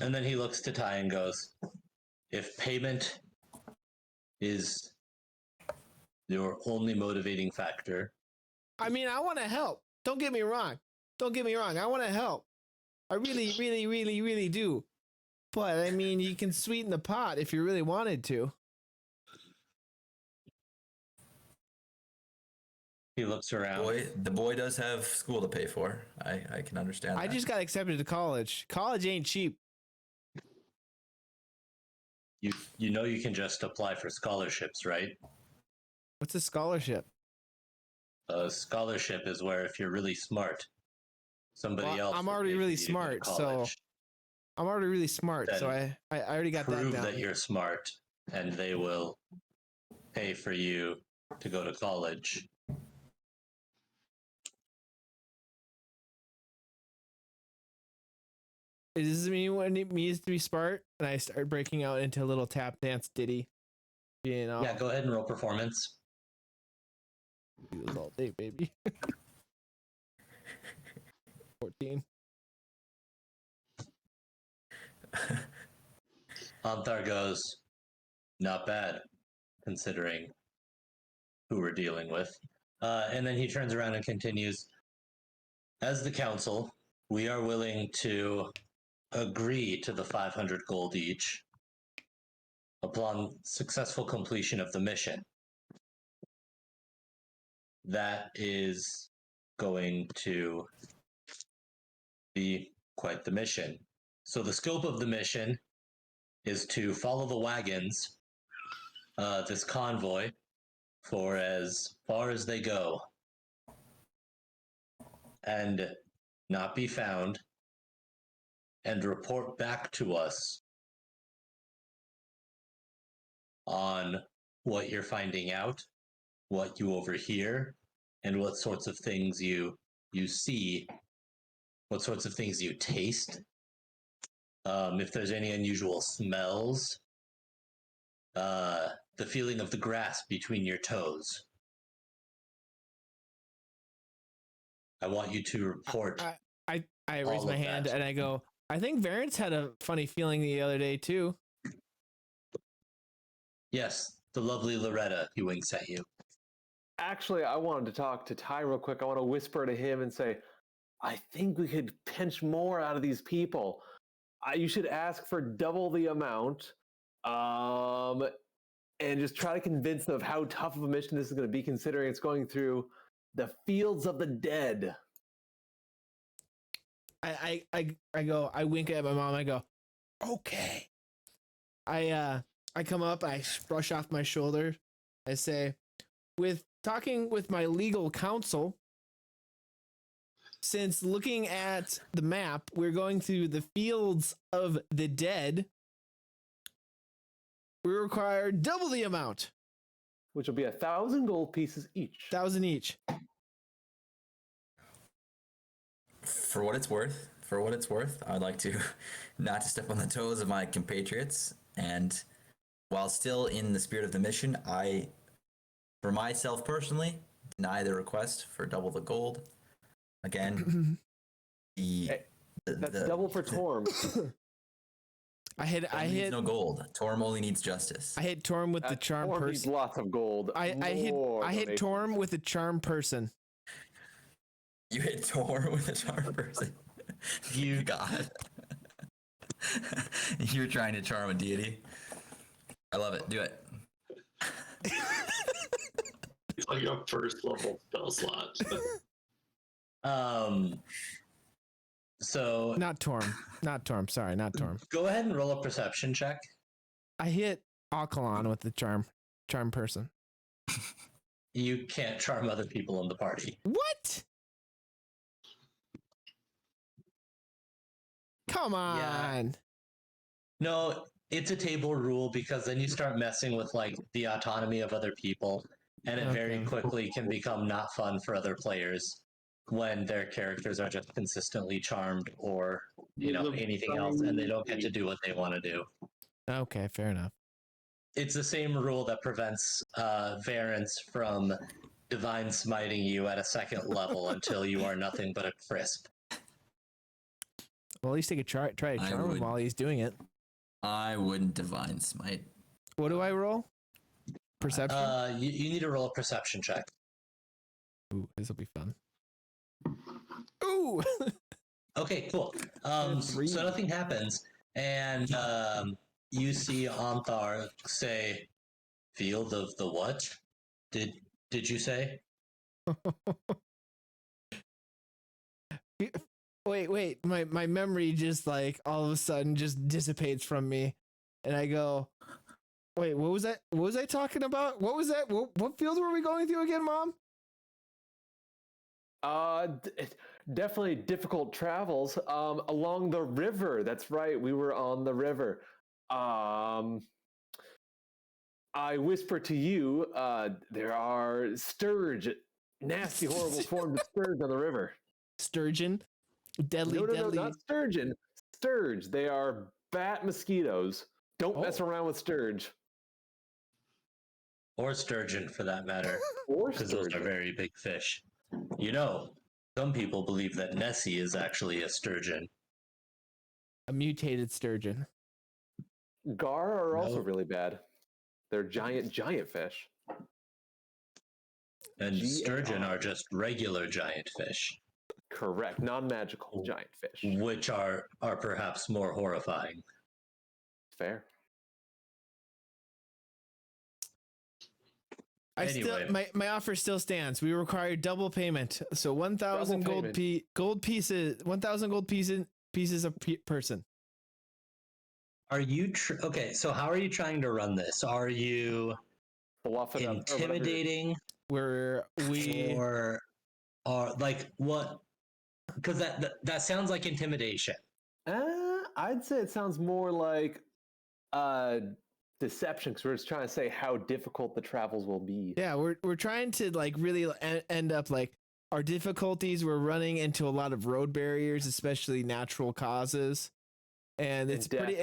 And then he looks to Ty and goes, "If payment is your only motivating factor, I mean, I want to help. Don't get me wrong. I want to help. I really, really, really, really do. But I mean, you can sweeten the pot if you really wanted to. he looks around. The boy does have school to pay for. I can understand I that. just got accepted to college. College ain't cheap. You know you can just apply for scholarships, right? What's a scholarship? A scholarship is where if you're really smart, somebody else. I'm will already pay for really you to go to smart, so college. I'm already really smart, so Then I already got that Prove down. that you're smart, and they will pay for you to go to college. Does this mean when it means to be smart? And I start breaking out into a little tap dance ditty. You know, Yeah, go ahead and roll performance. do this all day, baby. 14. Anthar goes, "Not bad, considering who we're dealing with." And then he turns around and continues, "As the council, we are willing to agree to the 500 gold each upon successful completion of the mission. That is going to be quite the mission. So the scope of the mission is to follow the wagons, this convoy, for as far as they go, and not be found, and report back to us on what you're finding out, what you overhear, and what sorts of things you see, what sorts of things you taste. If there's any unusual smells, the feeling of the grass between your toes. I want you to report. I raise all my of hand that. and I go, I think Varence had a funny feeling the other day too. Yes, the lovely Loretta. He winks at you. Actually, I wanted to talk to Ty real quick. I want to whisper to him and say, I think we could pinch more out of these people. You should ask for double the amount, and just try to convince them of how tough of a mission this is going to be, considering it's going through the fields of the dead. I go, I wink at my mom. I go, okay. I come up, I brush off my shoulder. I say, with talking with my legal counsel, since looking at the map, we're going through the fields of the dead. We require double the amount, Which will be 1,000 gold pieces each. 1,000 each. For what it's worth, I'd like to not to step on the toes of my compatriots, and while still in the spirit of the mission, I, for myself personally, deny the request for double the gold. Again, That's double for Torm. I hit needs no gold. Torm only needs justice. I hit Torm with the charm Torm needs person. lots of gold. I hit Torm with the charm person. You hit Torm with a charm person. You God. You're trying to charm a deity. I love it. Do it. It's like a first level spell slot. So Not Torm. Sorry, not Torm. go ahead and roll a perception check. I hit Alkalon with the charm person. You can't charm other people in the party. What? Come on. Yeah. No, it's a table rule because then you start messing with like the autonomy of other people, and it very Okay. quickly can become not fun for other players when their characters are just consistently charmed or anything else, and they don't get to do what they want to do. Okay, fair enough. It's the same rule that prevents Varence from divine smiting you at a second level until you are nothing but a crisp. Well, at least they could try to I charm him would. while he's doing it. I wouldn't divine smite. What do I roll? Perception? You need to roll a perception check. Ooh, this will be fun. Ooh! Okay, cool. Three. So nothing happens, and you see Anthar say, "Field of the what? Did you say?" Wait. My memory just like all of a sudden just dissipates from me. And I go, wait, what was that? What was I talking about? What was that? What field were we going through again, Mom? Definitely difficult travels along the river. That's right, we were on the river. I whisper to you, there are sturge, nasty, horrible forms of sturge on the river. Sturgeon? Deadly. No, not sturgeon. Sturge. They are bat mosquitoes. Don't mess around with sturge. Or sturgeon, for that matter, Or because those are sturgeon. very big fish. Some people believe that Nessie is actually a sturgeon. A mutated sturgeon. Gar are also No. really bad. They're giant fish. And G-A-R. sturgeon are just regular giant fish, Correct. Non-magical giant fish. which are perhaps more horrifying. Fair. Anyway. My offer still stands. We require double payment. So 1,000 Double gold payment. gold pieces, 1,000 gold pieces a person. Are you okay? So how are you trying to run this? Are you Fluff it up, or whatever. intimidating, We or like what? Because that sounds like intimidation. I'd say it sounds more like deception, because we're just trying to say how difficult the travels will be. Yeah, we're trying to like really end up like our difficulties. We're running into a lot of road barriers, especially natural causes, and it's death pretty.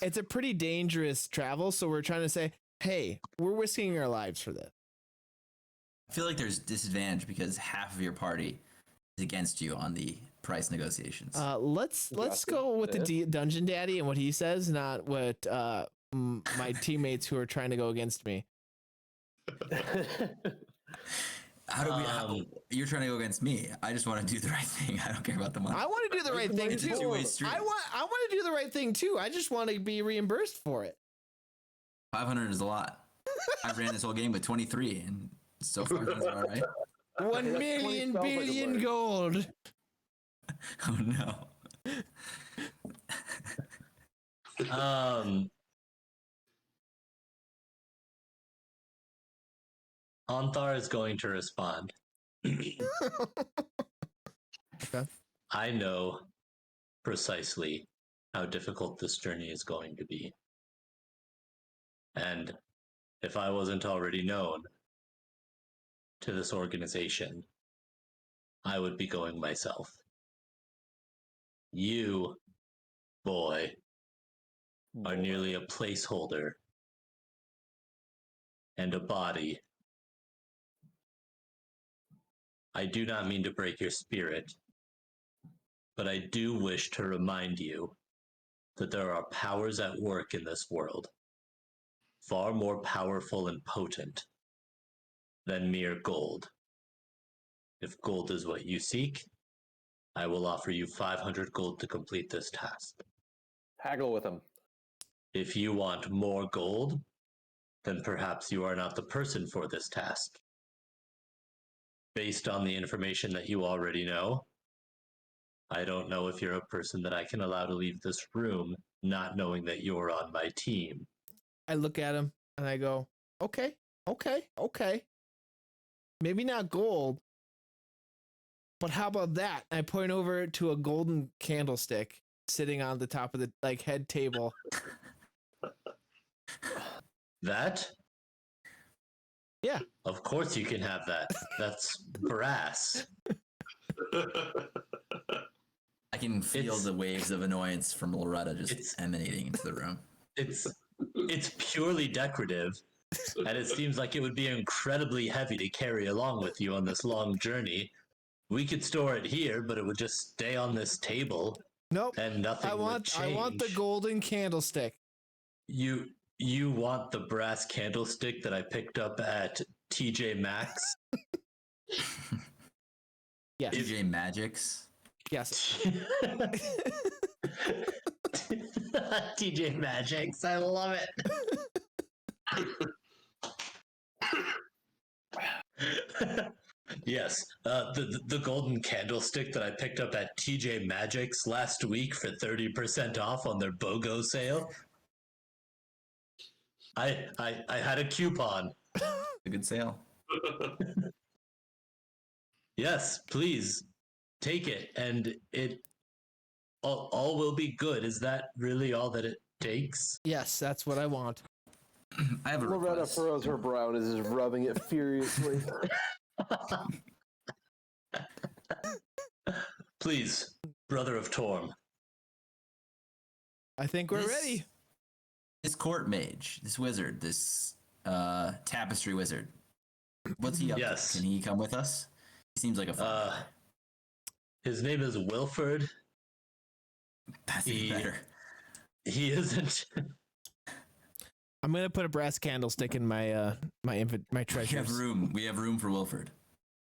It's a pretty dangerous travel. So we're trying to say, hey, we're risking our lives for this. I feel like there's disadvantage because half of your party is against you on the price negotiations. Let's Gotcha. go with the Yeah. Dungeon Daddy and what he says, not what my teammates who are trying to go against me. You're trying to go against me. I just want to do the right thing. I don't care about the money. I want to do the right thing It's a too. two-way street. I want to do the right thing too. I just want to be reimbursed for it. 500 is a lot. I ran this whole game with 23, and so far it's all right. 1 That's million 20 sounds like a billion word. gold. Oh no. Anthar is going to respond. Okay. I know precisely how difficult this journey is going to be. And if I wasn't already known to this organization, I would be going myself. You, boy, are merely a placeholder and a body. I do not mean to break your spirit, but I do wish to remind you that there are powers at work in this world, far more powerful and potent than mere gold. If gold is what you seek, I will offer you 500 gold to complete this task. Haggle with him. If you want more gold, then perhaps you are not the person for this task. Based on the information that you already know, I don't know if you're a person that I can allow to leave this room not knowing that you're on my team. I look at him and I go, okay. Maybe not gold, but how about that? I point over to a golden candlestick sitting on the top of the head table. That? Yeah. Of course you can have that. That's brass. I can feel the waves of annoyance from Loretta just emanating into the room. It's purely decorative, and it seems like it would be incredibly heavy to carry along with you on this long journey. We could store it here, but it would just stay on this table, Nope. and nothing would change. I want the golden candlestick. You want the brass candlestick that I picked up at TJ Maxx? Yes. DJ Magics. Yes. TJ Maxx, I love it. Yes, the golden candlestick that I picked up at TJ Maxx last week for 30% off on their BOGO sale. I had a coupon. A good sale. Yes, please take it, and it all will be good. Is that really all that it takes? Yes, that's what I want. I have a Loretta request. furrows her brow and is just rubbing it furiously. Please, brother of Torm. I think we're This- ready. This court mage, this wizard, this tapestry wizard. What's he up Yes. to? Can he come with us? He seems like a fun guy. His name is Wilford. That's even better. He isn't. I'm gonna put a brass candlestick in my my We treasures. have room. We have room for Wilford,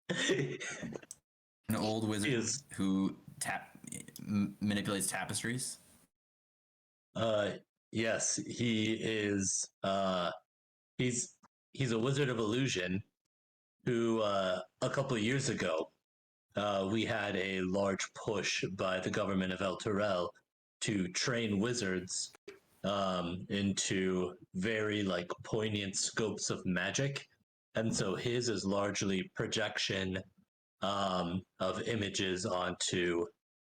an old wizard is- who manipulates tapestries. Yes, he is. He's a wizard of illusion who a couple of years ago we had a large push by the government of El Turel to train wizards into very poignant scopes of magic, and so his is largely projection of images onto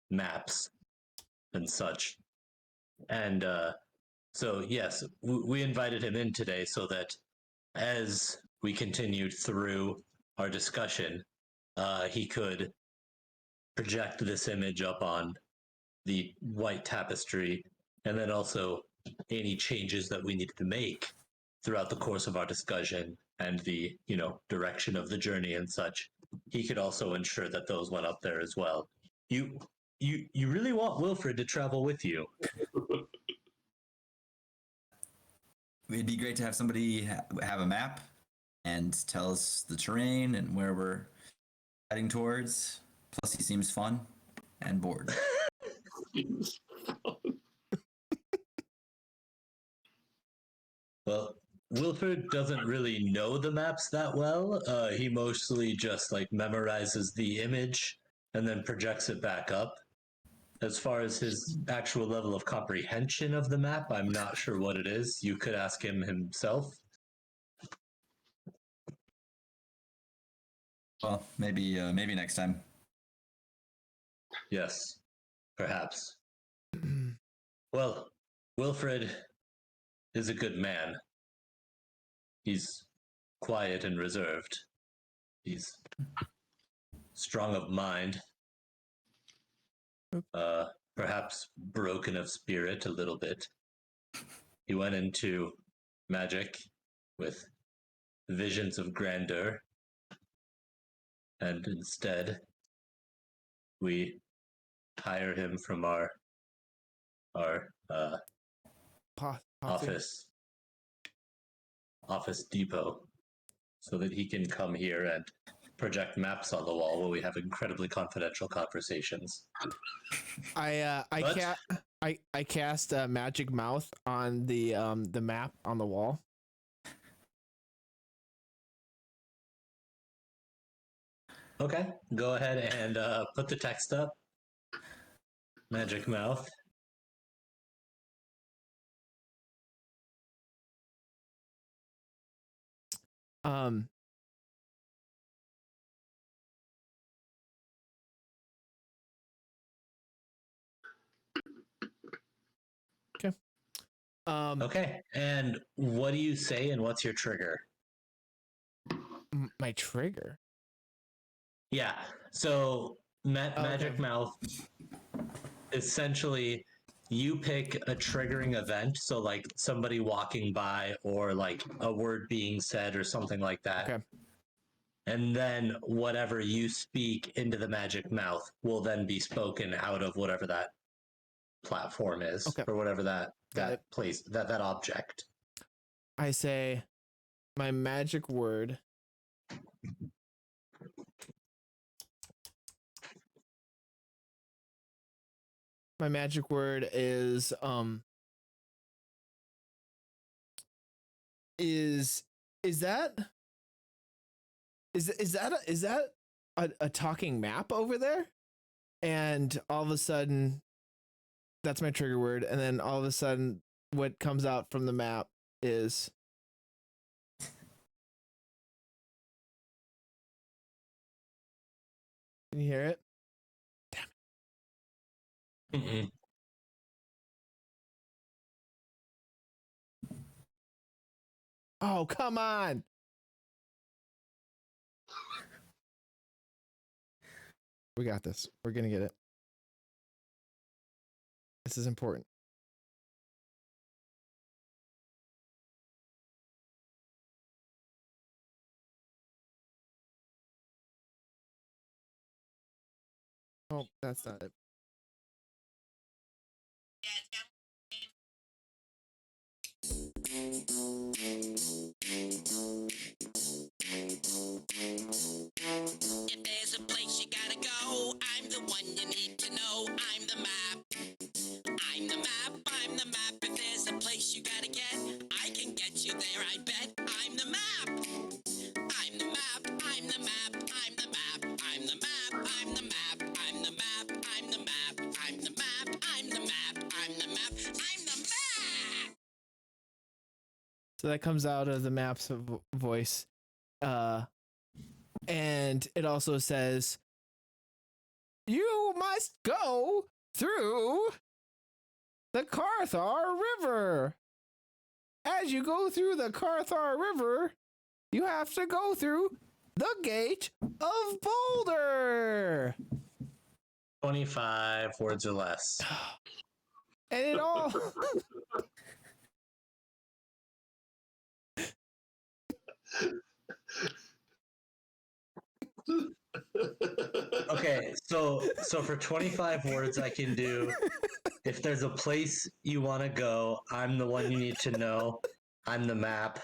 maps and such. And so yes, we invited him in today so that as we continued through our discussion, he could project this image up on the white tapestry, and then also any changes that we needed to make throughout the course of our discussion and the, direction of the journey and such, he could also ensure that those went up there as well. You really want Wilfred to travel with you? It'd be great to have somebody have a map and tell us the terrain and where we're heading towards. Plus, he seems fun and bored. Well, Wilfred doesn't really know the maps that well. He mostly just like memorizes the image and then projects it back up. As far as his actual level of comprehension of the map, I'm not sure what it is. You could ask him himself. Well, maybe next time. Yes, perhaps. Well, Wilfred is a good man. He's quiet and reserved. He's strong of mind. Perhaps broken of spirit a little bit. He went into magic with visions of grandeur, and instead we hire him from our office depot so that he can come here and project maps on the wall while we have incredibly confidential conversations. I cast magic mouth on the map on the wall. Okay, go ahead and put the text up. Magic mouth. Okay. Okay, and what do you say and what's your trigger? My trigger? Yeah, so Magic Okay. Mouth, essentially, you pick a triggering event, so like somebody walking by or like a word being said or something like that. Okay. And then whatever you speak into the Magic Mouth will then be spoken out of whatever that platform is, Okay. or whatever that Got it. place, that object. I say my magic word. My magic word is that a talking map over there? And all of a sudden that's my trigger word, and then all of a sudden what comes out from the map is can you hear it? Mm-mm. Oh, come on. We got this. We're going to get it. This is important. Oh, that's not it. If there's a place you gotta go, I'm the one you need to know. I'm the map. I'm the map. I'm the map. If there's a place you gotta get, I can get you there, I bet. I'm the map. I'm the map. I'm the map. I'm the map. I'm the map. I'm the map. I'm the map. I'm the map. I'm the map. I'm the map. I'm the map. I'm the map. So that comes out of the map's voice. And it also says, you must go through the Carthar River. As you go through the Carthar River, you have to go through the Gate of Boulder. 25 words or less. And it all Okay, so for 25 words I can do, if there's a place you want to go, I'm the one you need to know. I'm the map.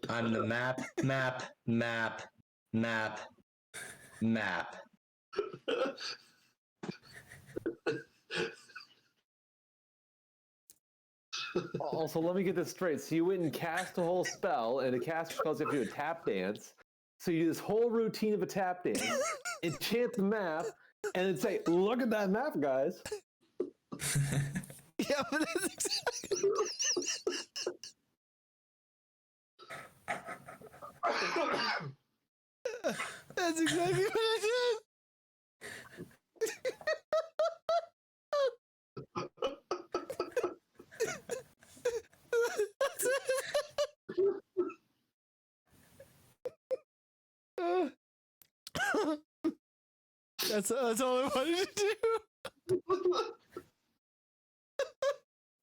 I'm the map, map, map, map, map. Also, let me get this straight. So you went and cast a whole spell, and the caster spells you have to do a tap dance. So you do this whole routine of a tap dance, enchant the map, and then say, "Look at that map, guys." Yeah, but that's exactly. That's exactly what I did. That's all I wanted to do.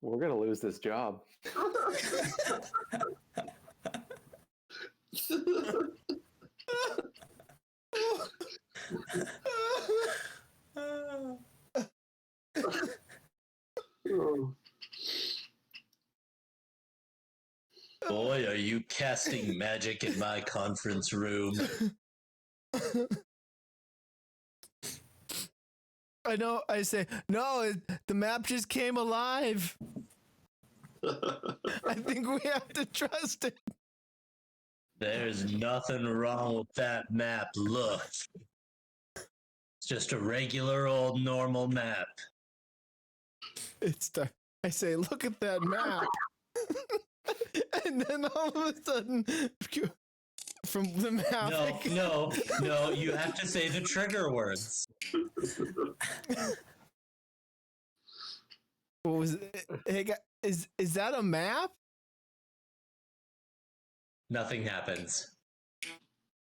We're gonna lose this job. Boy, are you casting magic in my conference room. I know. I say, no, the map just came alive. I think we have to trust it. There's nothing wrong with that map. Look. It's just a regular old normal map. I say, look at that map. And then all of a sudden, from the map. No, you have to say the trigger words. What was it? Hey, guys, is that a map? Nothing happens.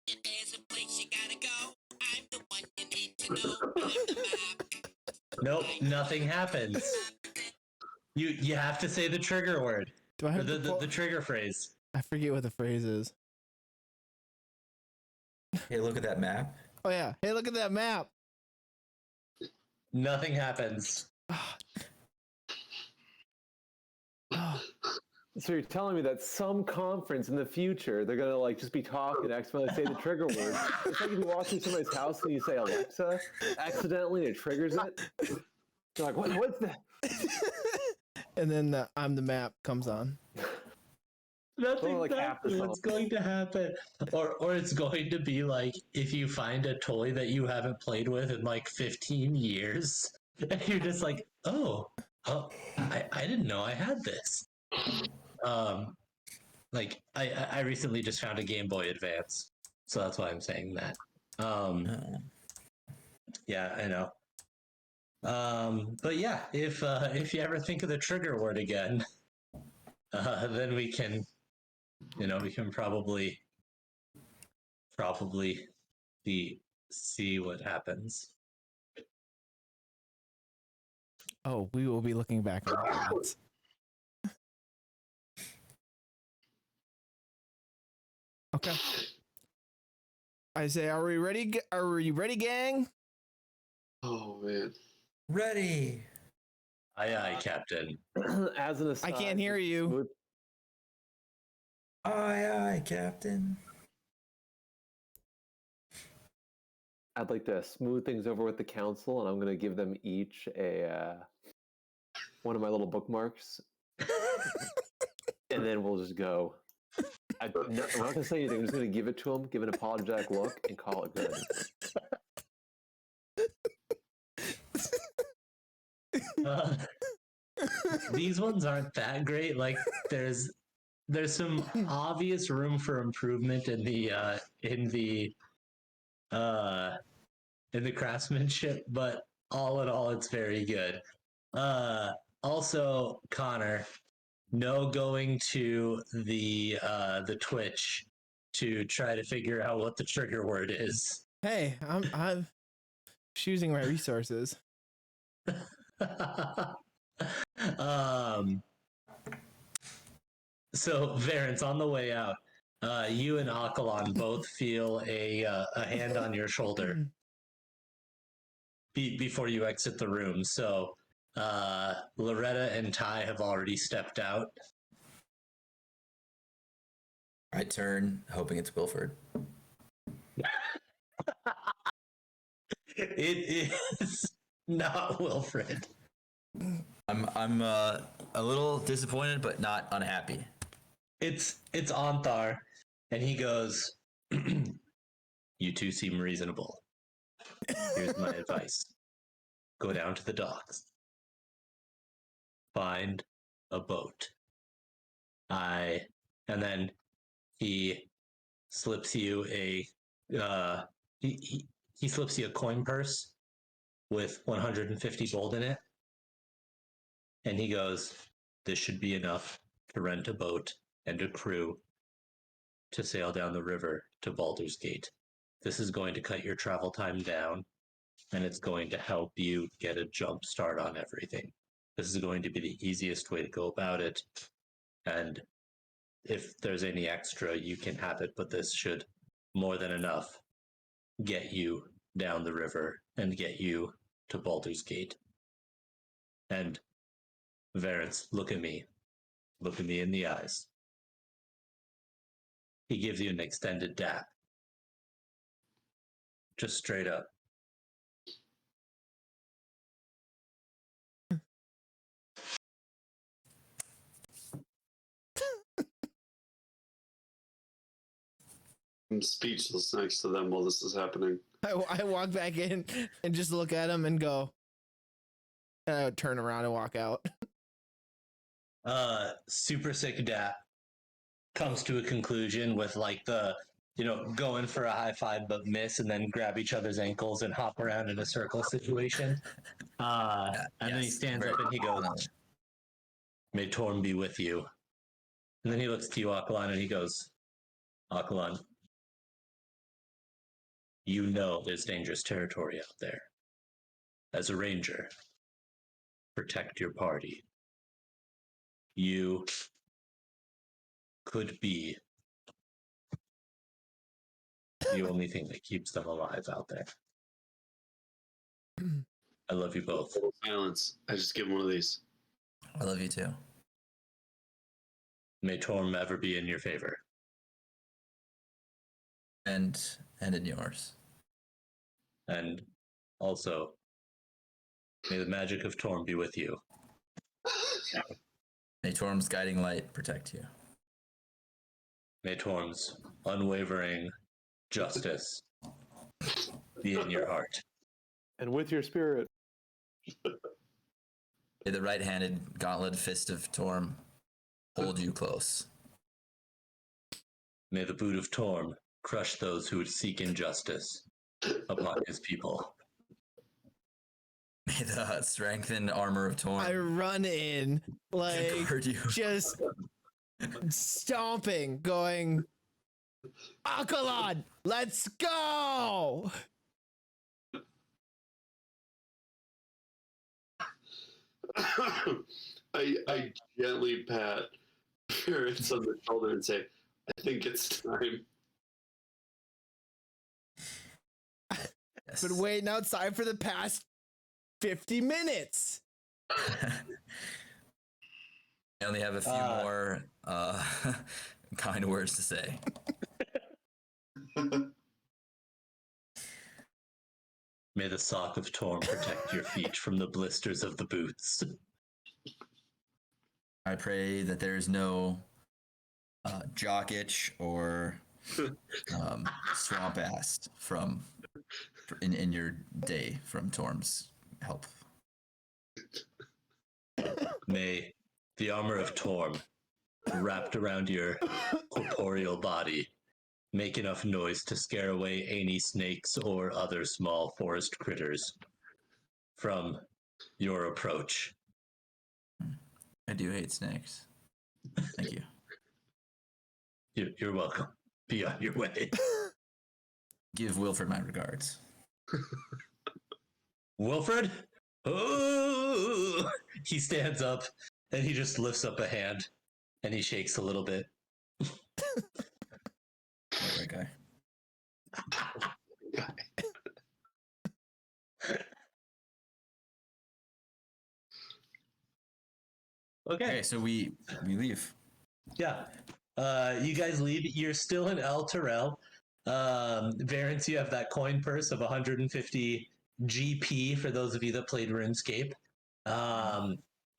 If there's a place you gotta go, I'm the one you need to know. I'm the map. Nope, nothing happens. You have to say the trigger word. Do I Or have the trigger phrase. I forget what the phrase is. Hey, look at that map. Oh yeah. Hey, look at that map. Nothing happens. So you're telling me that some conference in the future, they're gonna like just be talking, accidentally say the trigger word. It's like if you're watching somebody's house and you say Alexa, accidentally it triggers it. You're like, what's that? And then I'm the map comes on. Nothing like half the what's going to happen. Or it's going to be like if you find a toy that you haven't played with in like 15 years, and you're just like, oh, I didn't know I had this. Like I recently just found a Game Boy Advance, so that's why I'm saying that. Yeah, I know. But yeah, if you ever think of the trigger word again, then we can probably see what happens. Oh, we will be looking back on that. Okay. I say, are we ready? Are we ready, gang? Oh man. Ready. Aye, Captain. As an aside, I can't hear you. Aye, aye, Captain. I'd like to smooth things over with the council, and I'm going to give them each a one of my little bookmarks, and then we'll just go. I'm not going to say anything. I'm just going to give it to them, give an apologetic look, and call it good. These ones aren't that great. Like there's some obvious room for improvement in the craftsmanship, but all in all, it's very good. Also, Connor, no going to the Twitch to try to figure out what the trigger word is. Hey, I'm choosing my resources. So Varence, on the way out, You and Akalon both feel a hand on your shoulder before you exit the room. So Loretta and Ty have already stepped out. I turn, hoping it's Wilford. It is not Wilfred. I'm a little disappointed, but not unhappy. It's Anthar, and he goes, "You two seem reasonable. Here's my advice: go down to the docks, find a boat. And then he slips you a he slips you a coin purse with 150 gold in it, and he goes, "This should be enough to rent a boat and a crew to sail down the river to Baldur's Gate. This is going to cut your travel time down, and it's going to help you get a jump start on everything. This is going to be the easiest way to go about it, and if there's any extra, you can have it, but this should more than enough get you down the river and get you to Baldur's Gate. And Varence, look at me. Look at me in the eyes." He gives you an extended dap. Just straight up. I'm speechless next to them while this is happening. I walk back in and just look at him and go. And I would turn around and walk out. Super sick dap comes to a conclusion with like the, going for a high five but miss, and then grab each other's ankles and hop around in a circle situation. And then he stands up and he goes, "May Torm be with you." And then he looks to you, Akalon, and he goes, "Akalon, you know there's dangerous territory out there. As a ranger, protect your party. You could be the only thing that keeps them alive out there. I love you both." Silence. I just give him one of these. I love you too. May Torm ever be in your favor. And in yours. And also, may the magic of Torm be with you. May Torm's guiding light protect you. May Torm's unwavering justice be in your heart. And with your spirit. May the right-handed gauntlet fist of Torm hold you close. May the boot of Torm crush those who would seek injustice upon his people. May the strengthened armor of Torm I run in, like, guard you. just stomping, going, "Akalon, let's go!" I gently pat Ferris on the shoulder and say, "I think it's time." Yes. Been waiting outside for the past 50 minutes. I only have a few more kind words to say. May the sock of Torm protect your feet from the blisters of the boots. I pray that there's no jock itch or swamp ass in your day from Torm's help. May the armor of Torm, wrapped around your corporeal body, make enough noise to scare away any snakes or other small forest critters from your approach. I do hate snakes. Thank you. You're welcome. Be on your way. Give Wilfred my regards. Wilfred? Oh! He stands up and he just lifts up a hand and he shakes a little bit. Right guy. Okay. Okay, so we leave. Yeah. You guys leave. You're still in El Terrell. Varence, you have that coin purse of 150 GP for those of you that played RuneScape.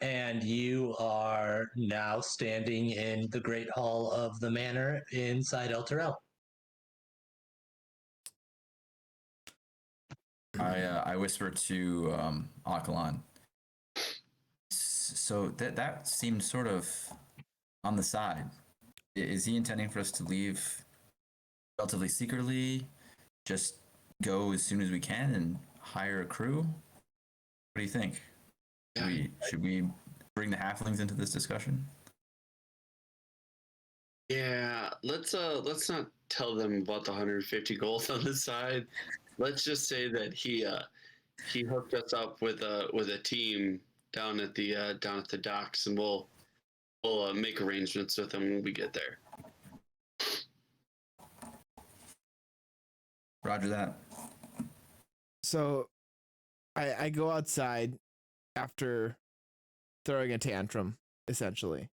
And you are now standing in the Great Hall of the Manor inside El Terrell. I whisper to Akalan. So that seemed sort of on the side. Is he intending for us to leave relatively secretly? Just go as soon as we can and hire a crew? What do you think? Should we bring the halflings into this discussion? Yeah, let's not tell them about the 150 gold on the side. Let's just say that he hooked us up with a team down at the docks, and we'll make arrangements with them when we get there. Roger that. So I go outside after throwing a tantrum, essentially,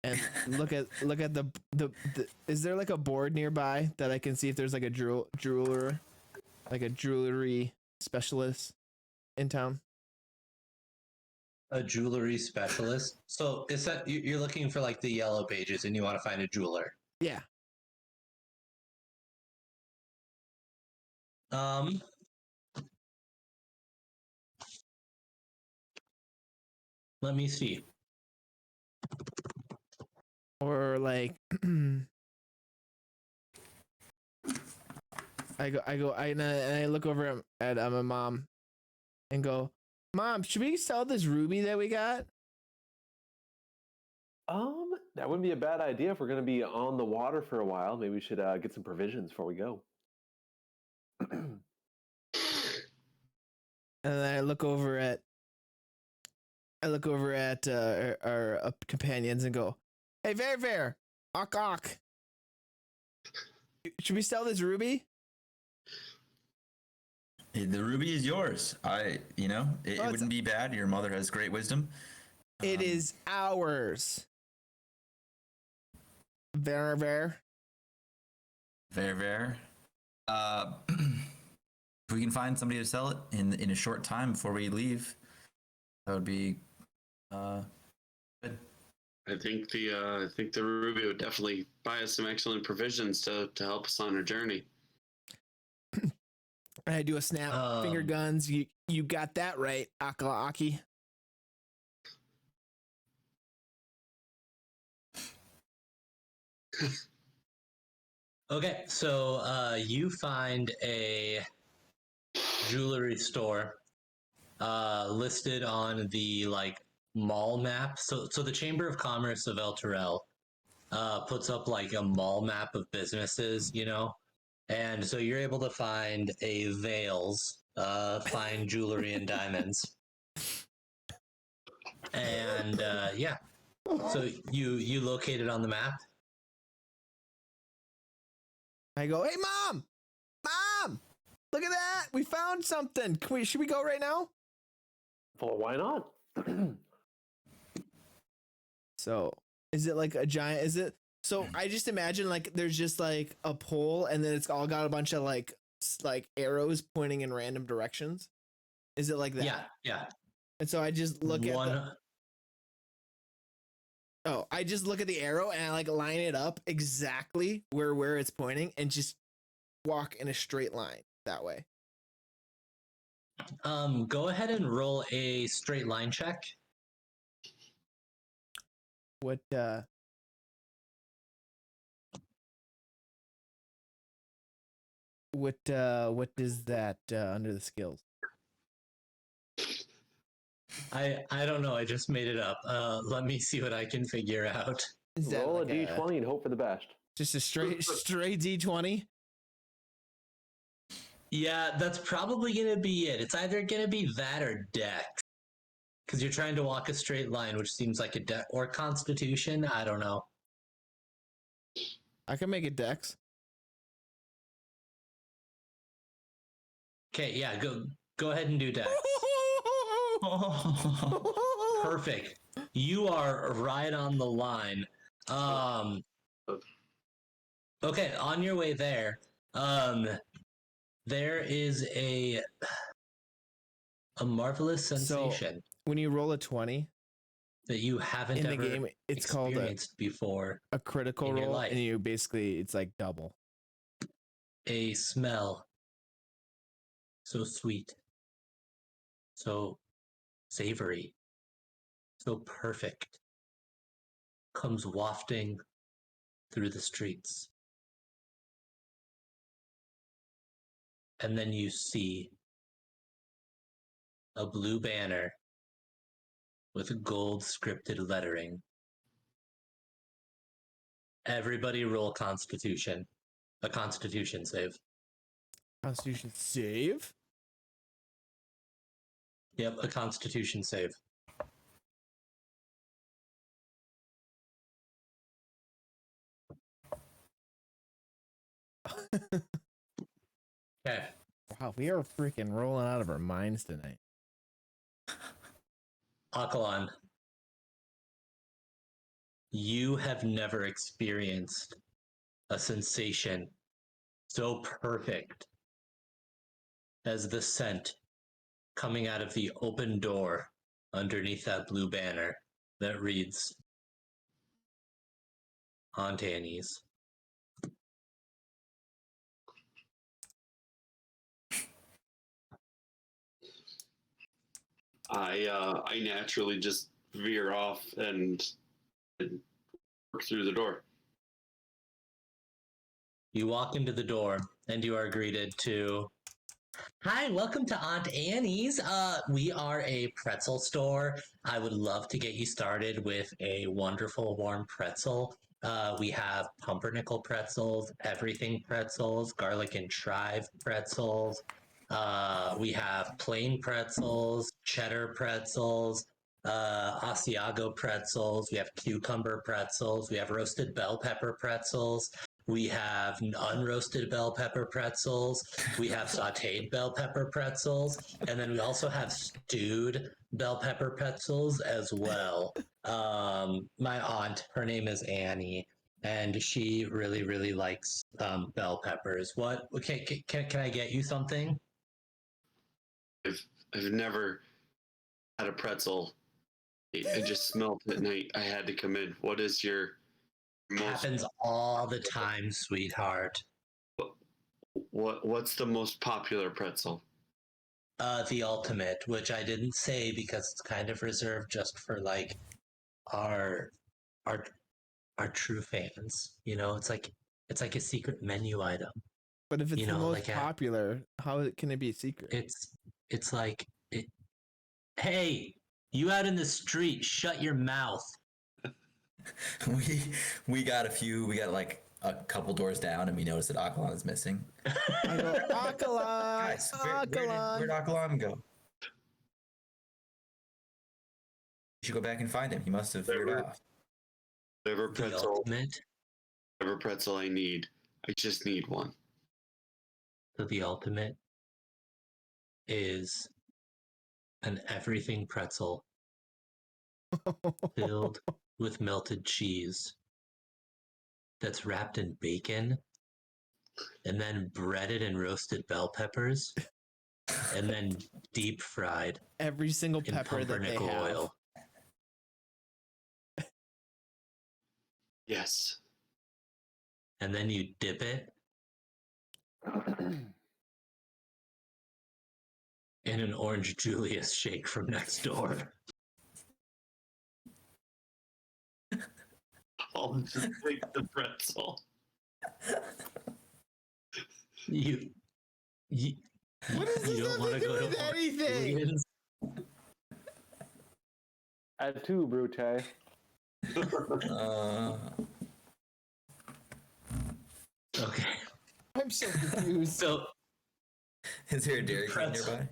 and look at the is there like a board nearby that I can see if there's like a jeweler, like a jewelry specialist in town? A jewelry specialist. So is that you're looking for like the yellow pages and you want to find a jeweler? Yeah. Let me see. Or like I look over at my mom and go, Mom, should we sell this ruby that we got? That wouldn't be a bad idea if we're going to be on the water for a while. Maybe we should get some provisions before we go. And then I look over at our companions and go, Hey, Ver, Ak. Should we sell this ruby? The ruby is yours. It wouldn't be bad. Your mother has great wisdom. It is ours. Ver. If we can find somebody to sell it in a short time before we leave, that would be good. I think the ruby would definitely buy us some excellent provisions to help us on our journey. And I do a snap, finger guns. You got that right, Aki. Okay, so you find a jewelry store listed on the like mall map. So the Chamber of Commerce of El Terrell puts up like a mall map of businesses, and so you're able to find a Vales, fine jewelry and diamonds, and yeah. So you locate it on the map. I go, Hey, Mom, look at that. We found something. Should we go right now? Well, why not? So is it like a giant? So I just imagine like there's just like a pole and then it's all got a bunch of like arrows pointing in random directions. Is it like that? Yeah. And so I just look I just look at the arrow and I like line it up exactly where it's pointing and just walk in a straight line that way. Go ahead and roll a straight line check. What is that under the skills? I don't know. I just made it up. Let me see what I can figure out. Is that Roll like a d20 and hope for the best. just a straight d20? Yeah, that's probably gonna be it. It's either gonna be that or Dex, because you're trying to walk a straight line, which seems like a Dex or Constitution. I don't know. I can make it Dex. Okay, yeah, go ahead and do dex. Perfect. You are right on the line. Okay, on your way there, there is a marvelous sensation When you roll a 20 that you haven't in the ever game, it's called experienced before. a critical in your roll, life. and you basically it's like double. A smell so sweet, so savory, so perfect comes wafting through the streets. And then you see a blue banner with gold scripted lettering. Everybody roll Constitution. A Constitution save. Constitution save. Yep, a Constitution save. Okay. Wow, we are freaking rolling out of our minds tonight. Akalan, you have never experienced a sensation so perfect as the scent coming out of the open door underneath that blue banner that reads Aunt Annie's. I naturally just veer off and work through the door. You walk into the door and you are greeted to, "Hi, welcome to Aunt Annie's. We are a pretzel store. I would love to get you started with a wonderful warm pretzel. We have pumpernickel pretzels, everything pretzels, garlic and chive pretzels. We have plain pretzels, cheddar pretzels, Asiago pretzels. We have cucumber pretzels. We have roasted bell pepper pretzels. We have unroasted bell pepper pretzels. We have sauteed bell pepper pretzels. And then we also have stewed bell pepper pretzels as well. My aunt, her name is Annie, and she really, really likes bell peppers. What? Okay, can I get you something? I've never had a pretzel. I just smelled it at night. I had to come in. What is your most? Happens all the time, sweetheart. What's the most popular pretzel? The ultimate, which I didn't say because it's kind of reserved just for like our true fans. You know, it's like a secret menu item. But if it's You the know, most like popular, how can it be a secret? It's like it. Hey, you out in the street, shut your mouth. We got like a couple doors down, and we noticed that Akalan is missing. I go, Akalan, Guys, Akalan. where'd Akalan go? You should go back and find him. He must have veered off. Whatever The pretzel I need. I just need one. So the ultimate is an everything pretzel filled with melted cheese that's wrapped in bacon and then breaded and roasted bell peppers and then deep fried Every single in pepper that they pumpernickel have. oil. Yes. And then you dip it in an orange Julius shake from next door. I'll just take the pretzel. What You does you this don't have want to to do go with to anything? Julian's? Add two, Brute. Okay. I'm so confused. So Is there a Dairy Queen Pretzel. nearby?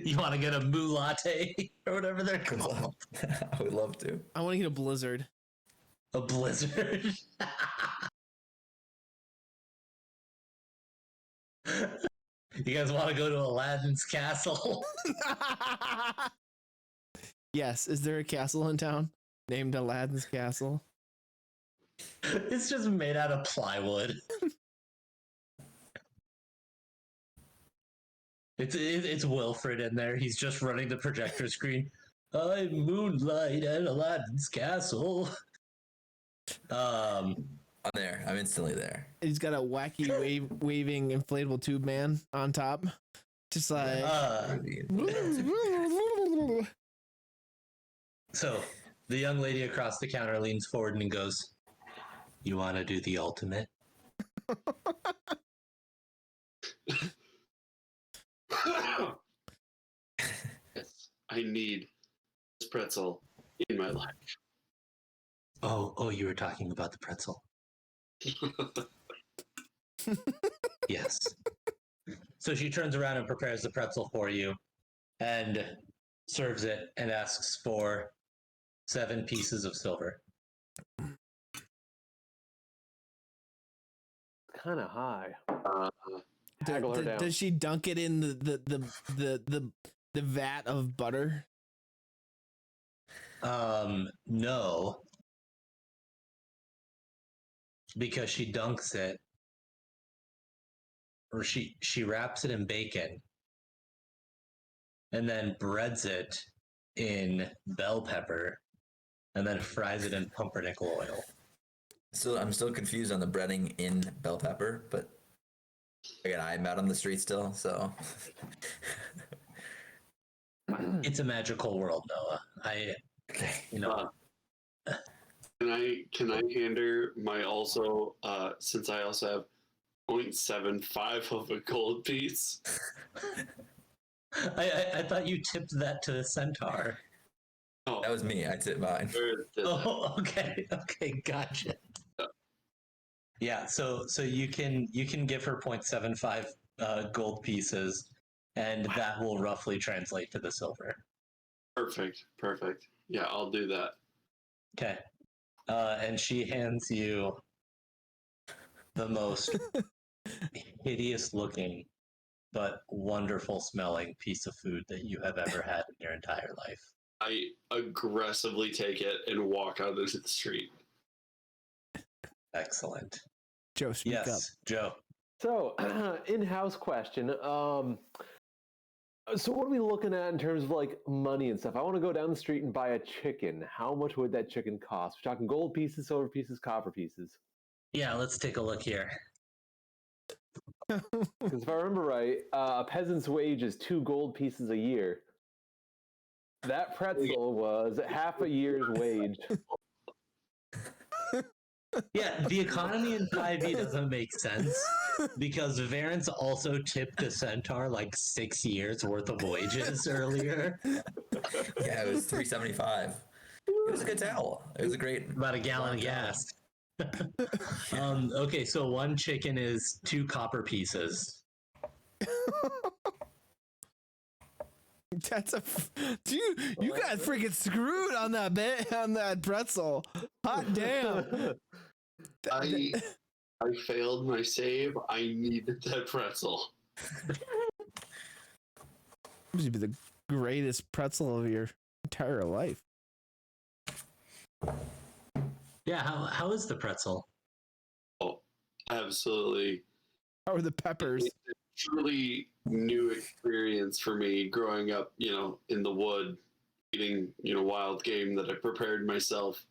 you want to get a moo latte or whatever they're I would called? love- I would love to. I want to get a blizzard. A blizzard. You guys want to go to Aladdin's castle? Yes. Is there a castle in town named Aladdin's Castle? It's just made out of plywood. It's Wilfred in there. He's just running the projector screen. I'm Moonlight at Aladdin's castle. I'm there. I'm instantly there. He's got a wacky waving inflatable tube man on top. Just like. So the young lady across the counter leans forward and goes, "You want to do the ultimate?" Yes, I need this pretzel in my life. Oh, you were talking about the pretzel. Yes. So she turns around and prepares the pretzel for you and serves it and asks for 7 pieces of silver. Kind of high. Uh, Haggle her down. Does she dunk it in the vat of butter? No. Because she dunks it, or she wraps it in bacon and then breads it in bell pepper and then fries it in pumpernickel oil. So I'm still confused on the breading in bell pepper, but again, I'm out on the street still, so It's a magical world, Noah. Can I hand her my also since I also have 0.75 of a gold piece? I thought you tipped that to the centaur. Oh, that was me. I tipped mine. Oh, okay, gotcha. Yeah, so you can give her 0.75 gold pieces, and that will roughly translate to the silver. Perfect. Yeah, I'll do that. Okay, and she hands you the most hideous looking but wonderful smelling piece of food that you have ever had in your entire life. I aggressively take it and walk out into the street. Excellent. Joe, speak up. Yes, Joe. So, in-house question. So what are we looking at in terms of like money and stuff? I want to go down the street and buy a chicken. How much would that chicken cost? We're talking gold pieces, silver pieces, copper pieces. Yeah, let's take a look here. Because if I remember right, a peasant's wage is 2 gold pieces a year. That pretzel was half a year's wage. Yeah, the economy in 5e doesn't make sense because Varence also tipped a centaur like 6 years worth of wages earlier. Yeah, it was 375. It was a good towel. It was a great. About a gallon of gas. Okay, so 1 chicken is 2 copper pieces. That's dude. You got freaking screwed on that pretzel. Hot damn. I failed my save. I needed that pretzel. This would be the greatest pretzel of your entire life. Yeah, how is the pretzel? Oh, absolutely. How are the peppers? It's a truly new experience for me growing up, in the wood, eating, wild game that I prepared myself.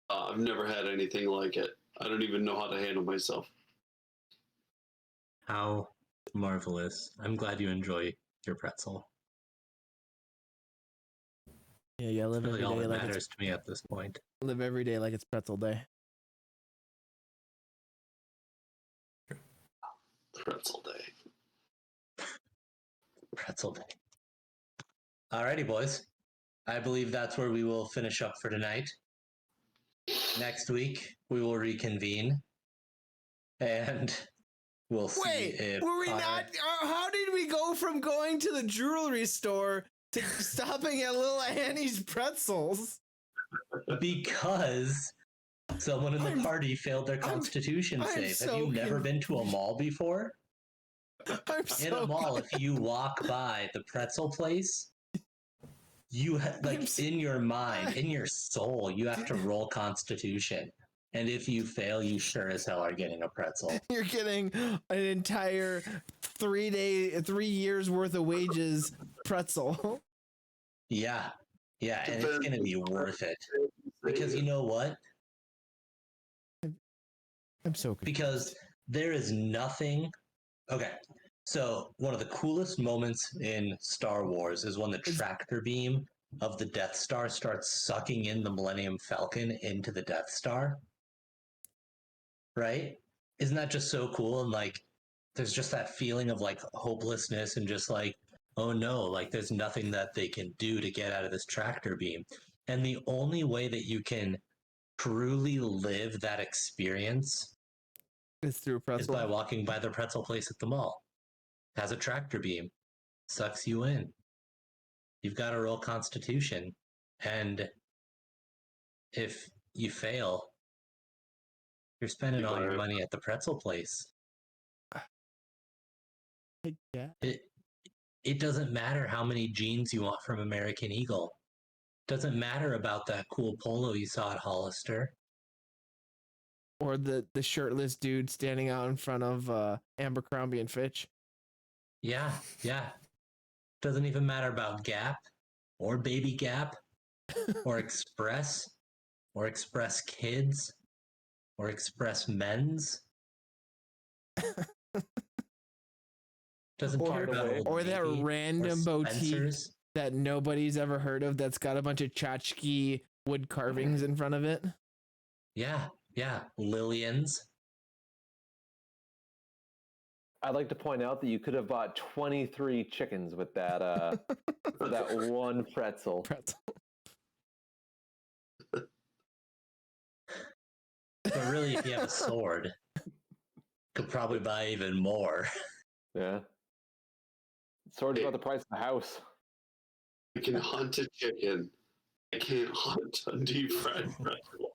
I've never had anything like it. I don't even know how to handle myself. How marvelous. I'm glad you enjoy your pretzel. Yeah, live Really every all day that like matters to me at this point. live every day like it's pretzel day. Pretzel day. Pretzel day. Alrighty, boys. I believe that's where we will finish up for tonight. Next week, we will reconvene. And we'll see if were we Connor- not? How did we go from going to the jewelry store to stopping at Little Annie's Pretzels? Because someone in the party failed their constitution I'm save. so Have you never been to a mall before? I'm In so a mall, if you walk by the pretzel place, you like in your mind, in your soul, you have to roll Constitution. And if you fail, you sure as hell are getting a pretzel. You're getting an entire 3 years worth of wages pretzel. Yeah. Yeah, and it's going to be worth it. Because you know what? I'm so confused. Because there is nothing. Okay. So, one of the coolest moments in Star Wars is when the tractor beam of the Death Star starts sucking in the Millennium Falcon into the Death Star. Right? Isn't that just so cool? And like, there's just that feeling of like hopelessness and just like, oh no, like there's nothing that they can do to get out of this tractor beam. And the only way that you can truly live that experience It's through a is pretzel. by walking by the pretzel place at the mall. Has a tractor beam, sucks you in. You've got to roll Constitution. And if you fail, you're spending all your money at the pretzel place. Yeah. It doesn't matter how many jeans you want from American Eagle. Doesn't matter about that cool polo you saw at Hollister. Or the shirtless dude standing out in front of Abercrombie and Fitch. Yeah. Doesn't even matter about Gap or Baby Gap or Express Kids or Express Men's. Doesn't care about Old Or that Navy random or boutique Spencer's. that nobody's ever heard of that's got a bunch of tchotchke wood carvings in front of it. Yeah. Lillian's. I'd like to point out that you could have bought 23 chickens with that that one pretzel. But really, if you have a sword, could probably buy even more. Yeah. Sword's about the price of the house. I can hunt a chicken. I can't hunt a deep fried pretzel.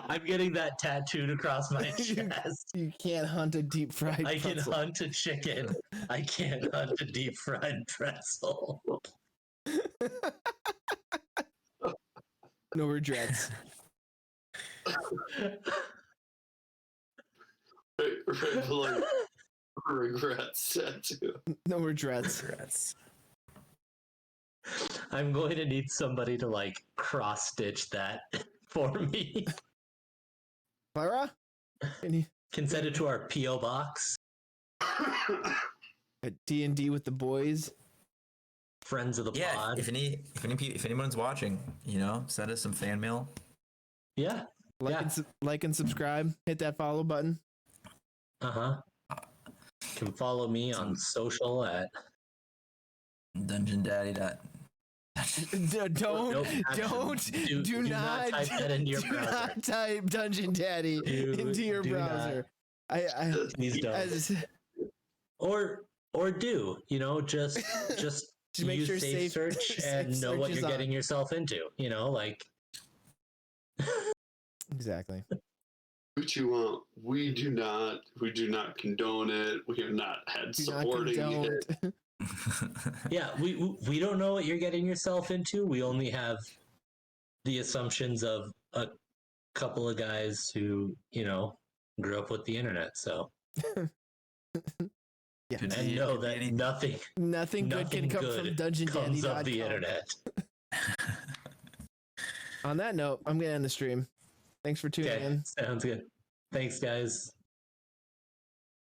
I'm getting that tattooed across my chest. You can't hunt a deep fried I can pretzel. hunt a chicken. I can't hunt a deep fried pretzel. No regrets. Like, regrets tattoo. No regrets. I'm going to need somebody to like cross stitch that for me. Clara? Can send it to our P.O. box. At D&D with the boys. Friends of the Yeah, pod. if anyone's watching, send us some fan mail. Yeah. Like and subscribe. Hit that follow button. Can follow me on social at Dungeon Daddy. Do not type that into your do browser. not type Dungeon Daddy into your browser. Please don't. Or do just make use sure safe search and know what you're getting yourself into. Like exactly. What you want? We do not condone it. We have not had supporting it. yeah, we don't know what you're getting yourself into. We only have the assumptions of a couple of guys who grew up with the internet. So Yeah. and know that nothing good can come from DungeonDaddy.com. comes of the internet. On that note, I'm gonna end the stream. Thanks for tuning in. Sounds good. Thanks, guys.